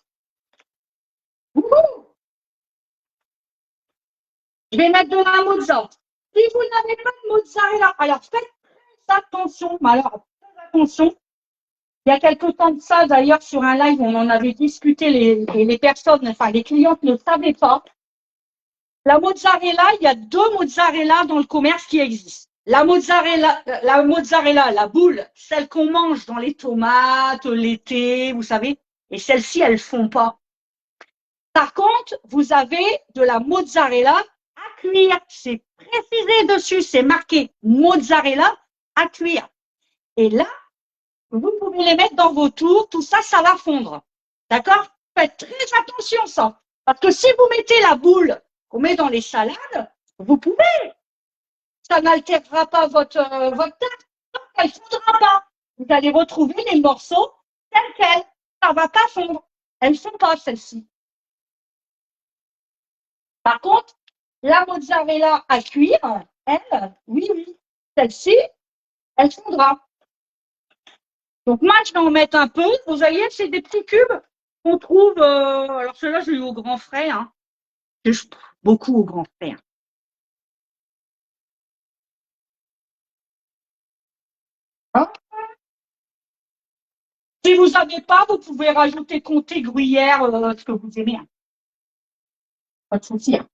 Je vais mettre de la mozzarella. Si vous n'avez pas de mozzarella, alors faites très attention. Mais alors, très attention. Il y a quelque temps de ça, d'ailleurs, sur un live, on en avait discuté, les personnes, enfin, les clientes ne savaient pas. La mozzarella, il y a deux mozzarella dans le commerce qui existent. La mozzarella, la boule, celle qu'on mange dans les tomates, l'été, vous savez, et celles-ci, elles font pas. Par contre, vous avez de la mozzarella à cuire. C'est précisé dessus, c'est marqué mozzarella à cuire. Et là, vous pouvez les mettre dans vos tours, tout ça, ça va fondre. D'accord? Faites très attention, ça. Parce que si vous mettez la boule qu'on met dans les salades, vous pouvez. Ça n'altérera pas votre tarte. Elle ne fondra pas. Vous allez retrouver les morceaux tels quels. Ça ne va pas fondre. Elles ne font pas, celles-ci. Par contre, la mozzarella à cuire, elle, oui, celle-ci, elle fondra. Donc moi, je vais en mettre un peu. Vous voyez, c'est des petits cubes qu'on trouve. Alors ceux-là, j'ai eu au grand frais. Hein. Beaucoup au grand frais. Hein. Si vous n'avez pas, vous pouvez rajouter comté gruyère, ce que vous aimez. Hein. Pas de souci. Hein.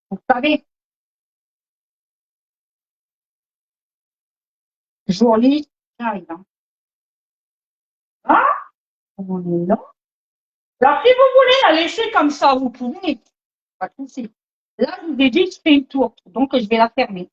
Vous savez, journée, j'arrive. Hein. Ah, on est là. Alors, si vous voulez la laisser comme ça, vous pouvez. Pas de souci. Là, je vous ai dit que je fais une tour, donc je vais la fermer.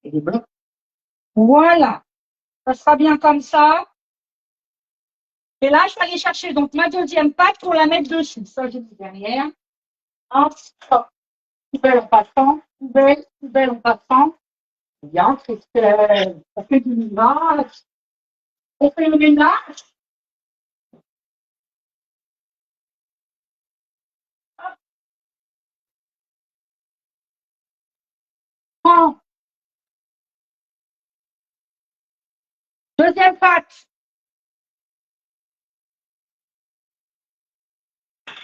Et des blocs. Voilà. Ça sera bien comme ça. Et là, je vais aller chercher donc ma deuxième pâte pour la mettre dessus. Ça, je dis derrière. Hop, hop. Poubelle en passant. Poubelle en passant. Bien, on fait du ménage. On fait le ménage. Prends. Deuxième pâte.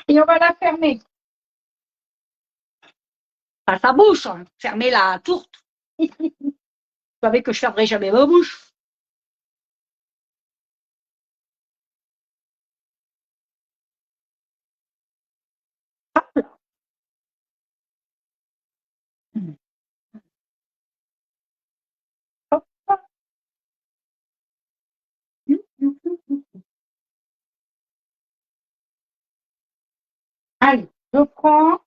Et on va la fermer. Enfin, sa bouche. Hein. Fermer la tourte. Vous savez que je ne fermerai jamais ma bouche. Hop, hop. Allez, je prends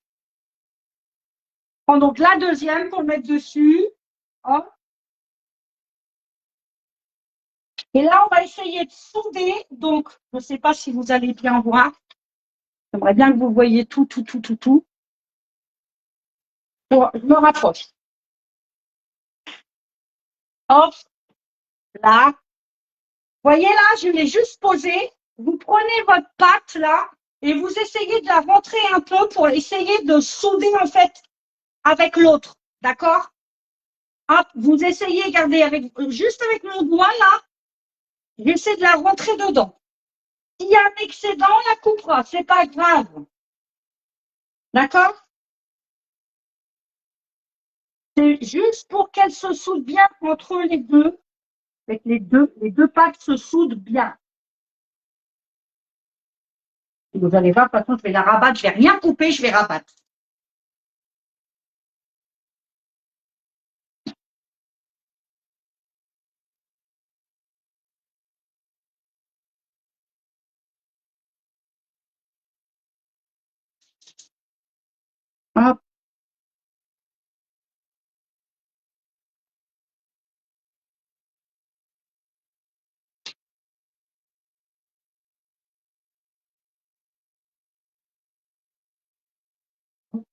donc la deuxième pour le mettre dessus. Hop. Et là, on va essayer de souder. Donc, je ne sais pas si vous allez bien voir. J'aimerais bien que vous voyez tout. Je me rapproche. Hop, là. Vous voyez là, je l'ai juste posé. Vous prenez votre pâte là et vous essayez de la rentrer un peu pour essayer de souder en fait avec l'autre. D'accord? Hop, vous essayez, regardez, juste avec mon doigt là, j'essaie de la rentrer dedans. S'il y a un excédent, on la coupera, c'est pas grave. D'accord? C'est juste pour qu'elle se soude bien entre les deux. Avec les deux pâtes se soudent bien. Et vous allez voir, de toute façon, je vais la rabattre, je vais rien couper, je vais rabattre. Hop.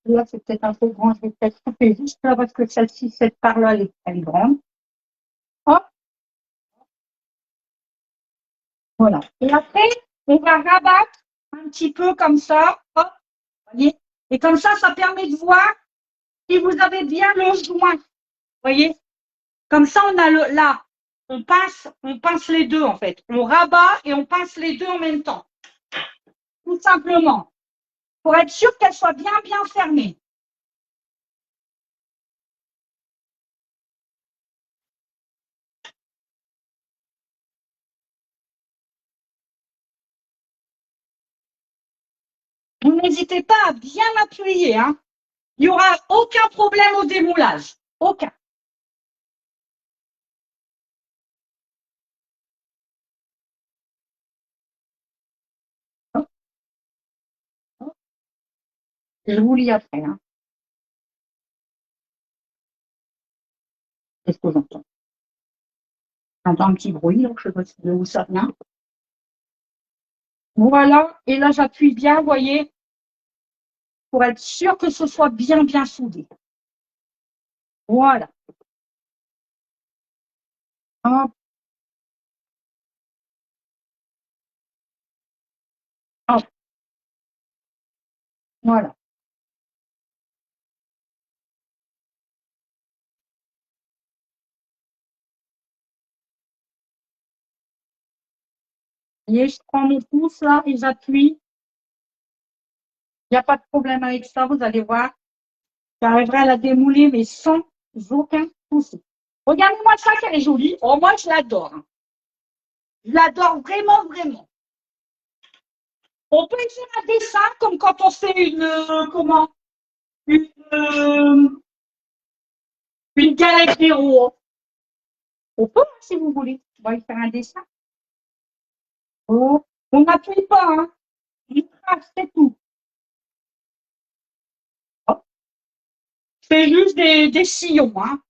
Là, c'est peut-être un peu grand, je vais peut-être couper juste là parce que celle-ci, cette part-là, elle est grande. Hop. Voilà. Et après, on va rabattre un petit peu comme ça. Hop. Vous voyez? Et comme ça permet de voir si vous avez bien le joint, voyez, comme ça, on a là, on pince les deux, en fait. On rabat et on pince les deux en même temps. Tout simplement. Pour être sûr qu'elle soit bien fermée. Vous n'hésitez pas à bien appuyer, hein. Il n'y aura aucun problème au démoulage. Aucun. Je vous lis après, hein. Qu'est-ce que j'entends? J'entends un petit bruit, donc je ne sais pas d'où ça vient. Voilà, et là j'appuie bien, vous voyez, pour être sûr que ce soit bien soudé. Voilà. Hop. Hop. Voilà. Vous voyez, je prends mon pouce là et j'appuie. Il n'y a pas de problème avec ça, vous allez voir. J'arriverai à la démouler, mais sans aucun souci. Regardez-moi ça, qu'elle est jolie. Oh, moi, je l'adore. Hein. Je l'adore vraiment, vraiment. On peut écrire un dessin comme quand on fait une galette des rois. On peut, hein, si vous voulez. On va y faire un dessin. Oh, on n'appuie pas, hein. On trace, c'est tout. Oh. C'est juste des sillons, hein.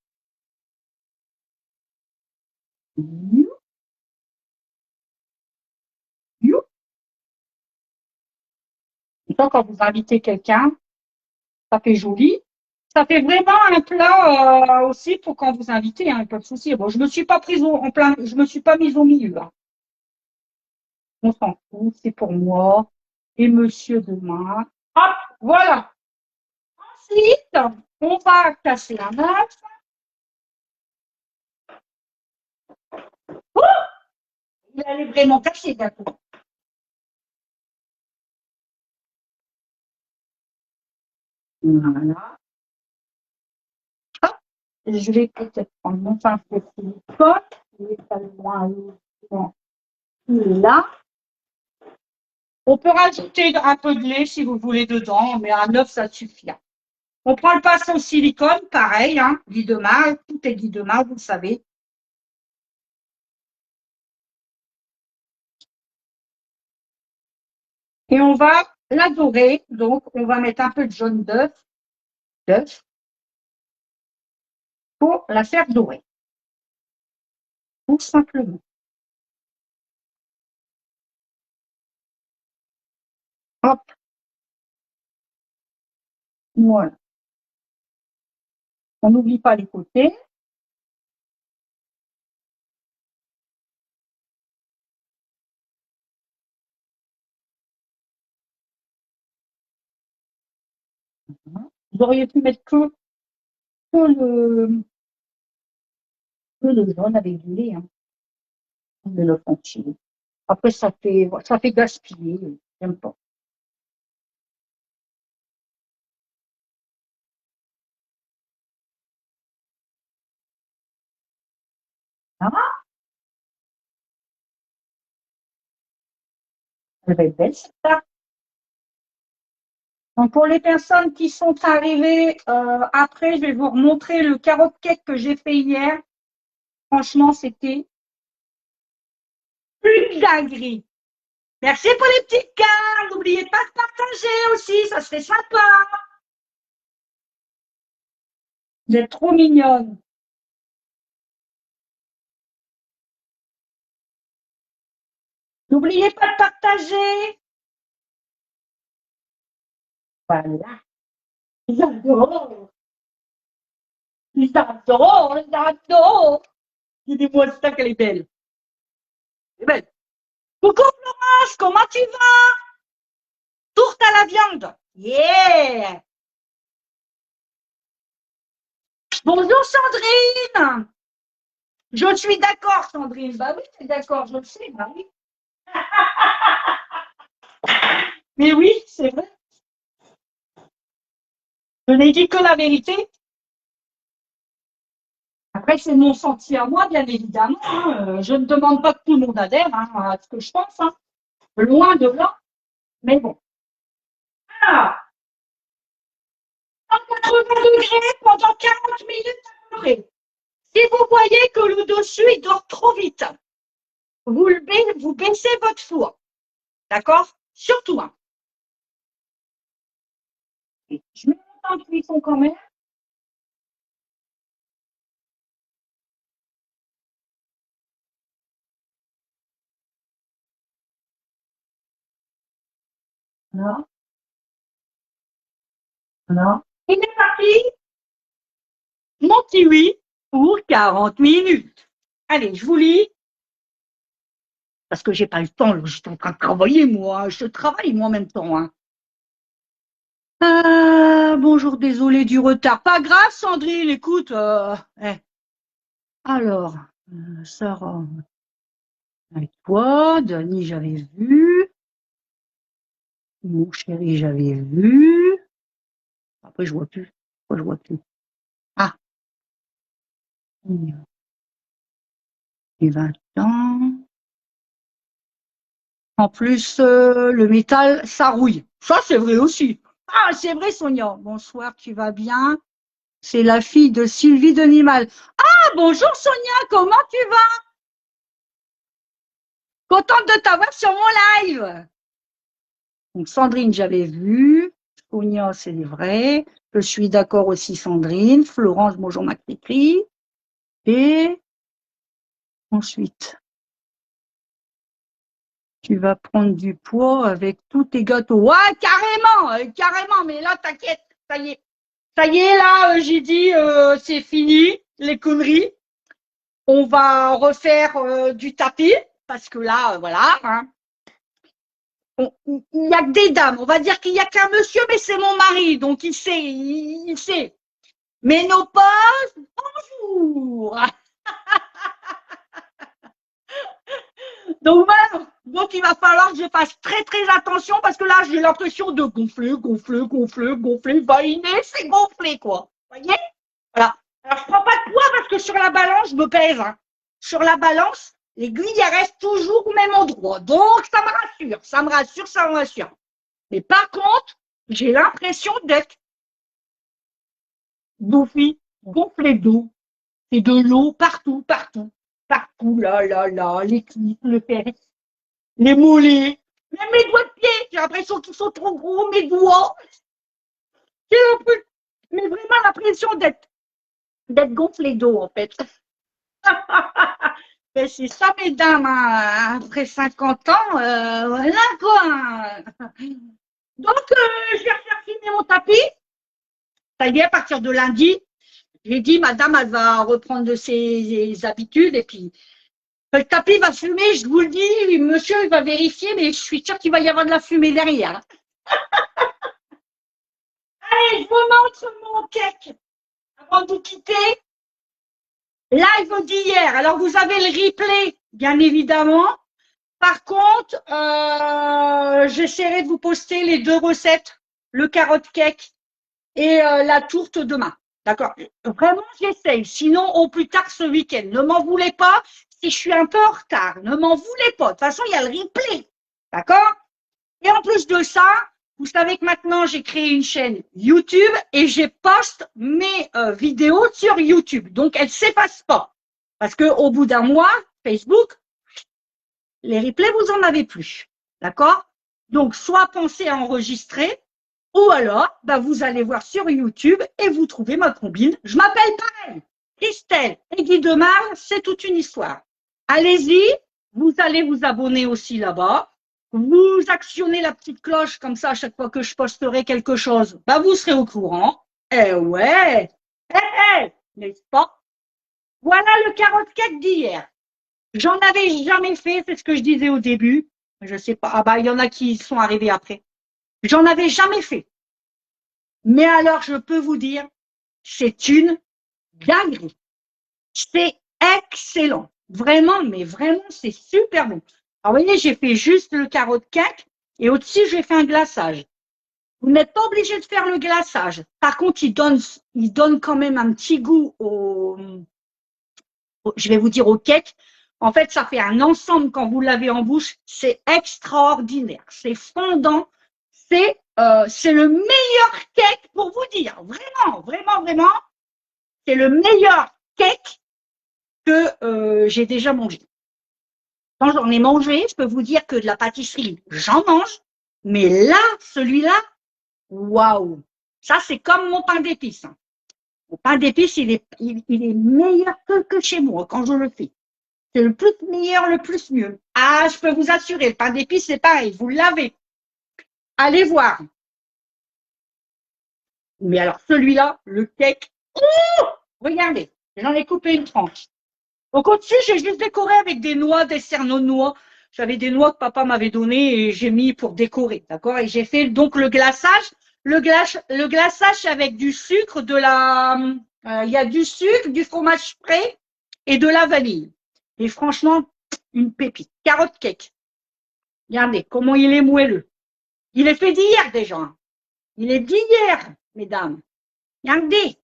Et quand vous invitez quelqu'un, ça fait joli. Ça fait vraiment un plat aussi pour quand vous invitez, hein, pas de souci. Bon, je me suis pas prise je me suis pas mise au milieu. Hein. On s'en fout, c'est pour moi et monsieur demain. Hop, voilà. Ensuite, on va casser un œuf. Oh, il est vraiment cassé d'un coup. Voilà. Hop, je vais peut-être prendre mon pinceau de silicone. Je vais faire le moins là. On peut rajouter un peu de lait si vous voulez dedans, mais un œuf, ça suffit. On prend le pinceau silicone, pareil, hein, Guidemar, tout est Guidemar, vous le savez. Et on va la dorer, donc on va mettre un peu de jaune d'œuf, pour la faire dorer, tout simplement. Hop, voilà. On n'oublie pas les côtés. Vous auriez pu mettre que le jaune avec du lait, hein, de l'œuf entier. Après, ça fait gaspiller, j'aime pas. Ah, elle va être belle, ça. Donc, pour les personnes qui sont arrivées après, je vais vous remontrer le carotte cake que j'ai fait hier. Franchement, c'était une dinguerie. Merci pour les petites cartes. N'oubliez pas de partager aussi, ça serait sympa. Vous êtes trop mignonne. N'oubliez pas de partager. Voilà. J'adore. J'adore. Dis-moi ça qu'elle est belle. Elle est belle. Coucou Florence, comment tu vas? Tourte à la viande. Yeah. Bonjour Sandrine. Je suis d'accord, Sandrine. Bah oui, tu es d'accord, je le sais, bah oui. Mais oui, c'est vrai. Je n'ai dit que la vérité. Après, c'est mon senti à moi, bien évidemment. Hein. Je ne demande pas que tout le monde adhère à ce que je pense. Hein. Loin de là. Mais bon. Ah, 180 degrés pendant 40 minutes à peu près. Si vous voyez que le dessus, il dort trop vite, vous baissez votre four. D'accord? Surtout. Hein. Je mets mon temps de cuisson quand même. Voilà. Voilà. Il est parti. Mon kiwi pour 40 minutes. Allez, je vous lis. Parce que j'ai pas le temps, je suis en train de travailler, moi. Je travaille, moi, en même temps. Hein. Bonjour, désolé du retard. Pas grave, Sandrine, écoute. Alors, Sarah, avec toi, Dani, j'avais vu. Mon chéri, j'avais vu. Après, je vois plus. Pourquoi je vois plus? Ah, et 20 ans. En plus, le métal, ça rouille. Ça, c'est vrai aussi. Ah, c'est vrai, Sonia. Bonsoir, tu vas bien? C'est la fille de Sylvie Denimal. Ah, bonjour, Sonia, comment tu vas? Contente de t'avoir sur mon live. Donc, Sandrine, j'avais vu. Sonia, c'est vrai. Je suis d'accord aussi, Sandrine. Florence, bonjour, ma écrit. Et ensuite, tu vas prendre du poids avec tous tes gâteaux. Ouais, carrément, carrément. Mais là, t'inquiète, ça y est. Ça y est, là, j'ai dit, c'est fini, les conneries. On va refaire du tapis, parce que là, voilà. Hein. Il n'y a que des dames. On va dire qu'il n'y a qu'un monsieur, mais c'est mon mari, donc il sait, il sait. Ménopause, bonjour. Donc il va falloir que je fasse très très attention parce que là j'ai l'impression de gonfler, gonfler, gonfler, gonfler. Vainer, c'est gonfler quoi. Vous voyez? Voilà. Alors je prends pas de poids parce que sur la balance je me pèse. Hein. Sur la balance, l'aiguille elle reste toujours au même endroit. Donc ça me rassure, ça me rassure, ça me rassure. Mais par contre, j'ai l'impression d'être gonflé, gonflé d'eau. C'est de l'eau partout, partout, partout, là, les cuisses, le fer, les mollets, même mes doigts de pied. J'ai l'impression qu'ils sont trop gros, mes doigts. J'ai un peu, mais vraiment l'impression d'être gonflé d'eau, en fait. Ben, c'est ça, mesdames, hein. Après 50 ans, voilà quoi. Donc, je vais refaire filmer mon tapis. Ça y est, à partir de lundi, j'ai dit, madame, elle va reprendre de ses habitudes et puis le tapis va fumer, je vous le dis, monsieur, il va vérifier, mais je suis sûre qu'il va y avoir de la fumée derrière. Allez, je vous montre mon cake avant de vous quitter. Live d'hier. Alors, vous avez le replay, bien évidemment. Par contre, j'essaierai de vous poster les deux recettes, le carotte cake et la tourte demain. D'accord? Vraiment, j'essaye. Sinon, au plus tard ce week-end. Ne m'en voulez pas si je suis un peu en retard. Ne m'en voulez pas. De toute façon, il y a le replay. D'accord? Et en plus de ça, vous savez que maintenant, j'ai créé une chaîne YouTube et je poste mes vidéos sur YouTube. Donc, elles ne s'effacent pas. Parce qu'au bout d'un mois, Facebook, les replays, vous n'en avez plus. D'accord? Donc, soit pensez à enregistrer, ou alors, bah, vous allez voir sur YouTube et vous trouvez ma combine. Je m'appelle pareil, Christelle et Guy Demar, c'est toute une histoire. Allez-y, vous allez vous abonner aussi là-bas. Vous actionnez la petite cloche, comme ça, à chaque fois que je posterai quelque chose, bah, vous serez au courant. Eh ouais, n'est-ce pas? Voilà le carotte cake d'hier. J'en avais jamais fait, c'est ce que je disais au début. Je sais pas, ah bah, il y en a qui sont arrivés après. J'en avais jamais fait. Mais alors, je peux vous dire, c'est une bien gris. C'est excellent. Vraiment, mais vraiment, c'est super bon. Alors, vous voyez, j'ai fait juste le carotte cake et au-dessus, j'ai fait un glaçage. Vous n'êtes pas obligé de faire le glaçage. Par contre, il donne quand même un petit goût je vais vous dire au cake. En fait, ça fait un ensemble quand vous l'avez en bouche. C'est extraordinaire. C'est fondant. C'est le meilleur cake pour vous dire. Vraiment, vraiment, vraiment. C'est le meilleur cake que j'ai déjà mangé. Quand j'en ai mangé, je peux vous dire que de la pâtisserie, j'en mange. Mais là, celui-là, waouh! Ça, c'est comme mon pain d'épices. Mon pain d'épices, il est meilleur que chez moi quand je le fais. C'est le plus meilleur, le plus mieux. Ah, je peux vous assurer, le pain d'épices, c'est pareil, vous l'avez. Allez voir. Mais alors, celui-là, le cake, regardez, j'en ai coupé une tranche. Donc, au-dessus, j'ai juste décoré avec des noix, des cerneaux de noix. J'avais des noix que papa m'avait données et j'ai mis pour décorer, d'accord? Et j'ai fait donc le glaçage. Le glaçage avec du sucre, il y a du sucre, du fromage frais et de la vanille. Et franchement, une pépite. Carotte cake. Regardez comment il est moelleux. Il est fait d'hier déjà. Il est d'hier, mesdames. Regardez.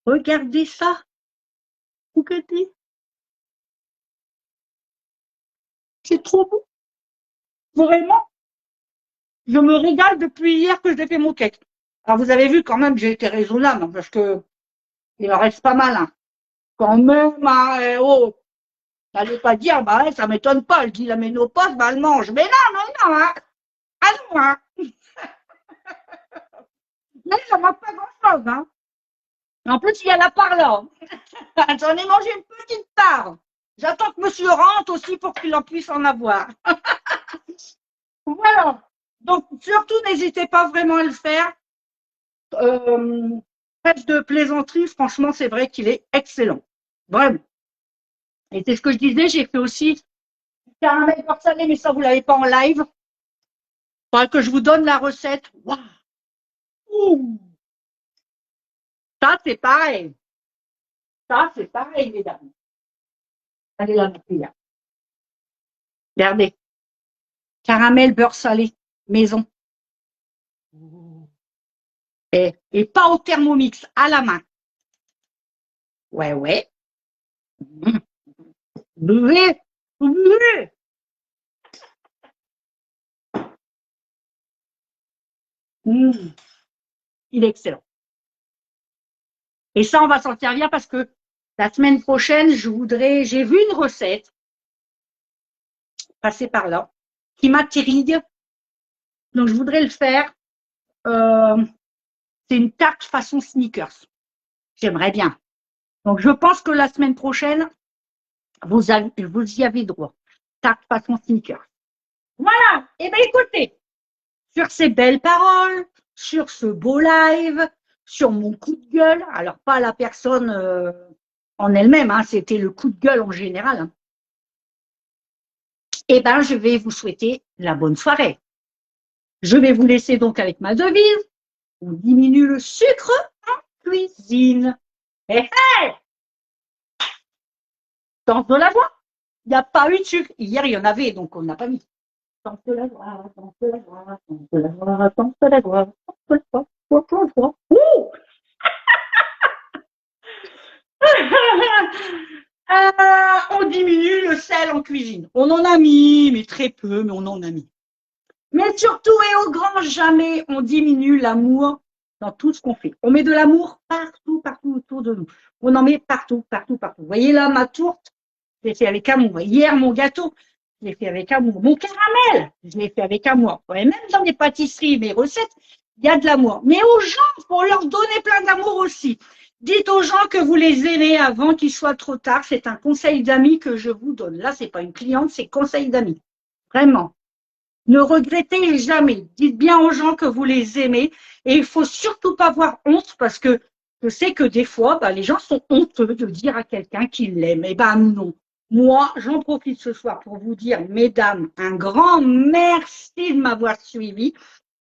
Regardez ça. Regardez. C'est trop beau. Vraiment. Je me régale depuis hier que j'ai fait mon cake. Alors, vous avez vu quand même, j'ai été raisonnable, hein, parce que il en reste pas mal. Hein. Quand même, hein, oh, n'allez pas dire, bah, ça m'étonne pas, elle dit la ménopause, bah, elle mange. Mais non, hein. Ah non, hein. Mais ça mange pas grand-chose, hein. En plus, il y a la part là. J'en ai mangé une petite part. J'attends que monsieur rentre aussi pour qu'il en puisse en avoir. Voilà. Donc, surtout, n'hésitez pas vraiment à le faire. Trêve de plaisanterie, franchement, c'est vrai qu'il est excellent. Vraiment. Et c'est ce que je disais, j'ai fait aussi caramel beurre salé, mais ça, vous ne l'avez pas en live. Il faudra que je vous donne la recette. Waouh! Ça, c'est pareil. Ça, c'est pareil, mesdames. Allez là, ma fille. Regardez. Caramel beurre salé, maison. Et pas au Thermomix, à la main. Ouais, ouais. Buvez, buvez. Il est excellent. Et ça, on va s'en servir parce que la semaine prochaine, j'ai vu une recette passer par là qui m'intrigue. Donc, je voudrais le faire. C'est une tarte façon sneakers. J'aimerais bien. Donc, je pense que la semaine prochaine, vous y avez droit. Tarte façon sneakers. Voilà. Eh bien, écoutez, sur ces belles paroles, sur ce beau live, sur mon coup de gueule, alors pas la personne en elle-même, hein, c'était le coup de gueule en général. Hein. Eh bien, je vais vous souhaiter la bonne soirée. Je vais vous laisser donc avec ma devise. On diminue le sucre en cuisine. Hé, hé! Danse de la joie. Il n'y a pas eu de sucre. Hier, il y en avait, donc on n'a pas mis. Danse de la joie, danse de la joie, danse de la joie, danse de la joie, danse de la joie. Ouh! On diminue le sel en cuisine. On en a mis, mais très peu, mais on en a mis. Mais surtout et au grand jamais, on diminue l'amour dans tout ce qu'on fait. On met de l'amour partout, partout autour de nous. On en met partout, partout, partout. Vous voyez là, ma tourte, je l'ai fait avec amour. Hier, mon gâteau, je l'ai fait avec amour. Mon caramel, je l'ai fait avec amour. Et même dans les pâtisseries, mes recettes, il y a de l'amour. Mais aux gens, il faut leur donner plein d'amour aussi. Dites aux gens que vous les aimez avant qu'il soit trop tard. C'est un conseil d'amis que je vous donne. Là, c'est pas une cliente, c'est conseil d'amis. Vraiment. Ne regrettez jamais. Dites bien aux gens que vous les aimez. Et il faut surtout pas avoir honte parce que je sais que des fois, les gens sont honteux de dire à quelqu'un qu'ils l'aiment. Eh ben non. Moi, j'en profite ce soir pour vous dire, mesdames, un grand merci de m'avoir suivi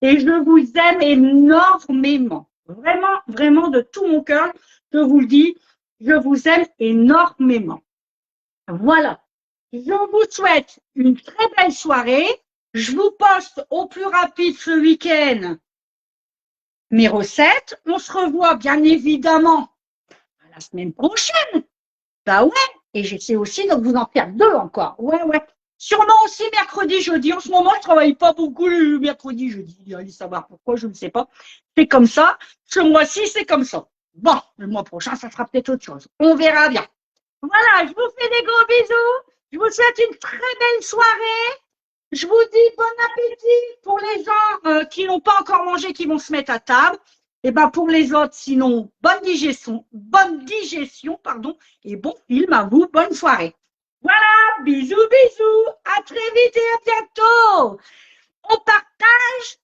et je vous aime énormément. Vraiment, vraiment de tout mon cœur, je vous le dis, je vous aime énormément. Voilà. Je vous souhaite une très belle soirée. Je vous poste au plus rapide ce week-end mes recettes. On se revoit bien évidemment la semaine prochaine. Bah ouais. Et j'essaie aussi de vous en faire 2 encore. Ouais, ouais. Sûrement aussi mercredi, jeudi. En ce moment, je travaille pas beaucoup le mercredi, jeudi. Allez savoir pourquoi, je ne sais pas. C'est comme ça. Ce mois-ci, c'est comme ça. Bon, le mois prochain, ça sera peut-être autre chose. On verra bien. Voilà, je vous fais des gros bisous. Je vous souhaite une très belle soirée. Je vous dis bon appétit pour les gens qui n'ont pas encore mangé, qui vont se mettre à table. Et ben pour les autres, sinon, bonne digestion, pardon, et bon film à vous, bonne soirée. Voilà, bisous, bisous, à très vite et à bientôt. On partage,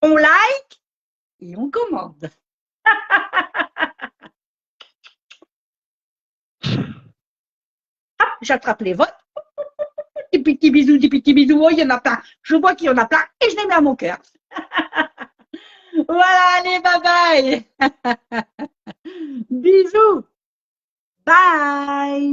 on like et on commande. J'attrape les votes. Des petits bisous, oh, il y en a plein. Je vois qu'il y en a plein et je les mets à mon cœur. Voilà, allez, bye bye. Bisous. Bye.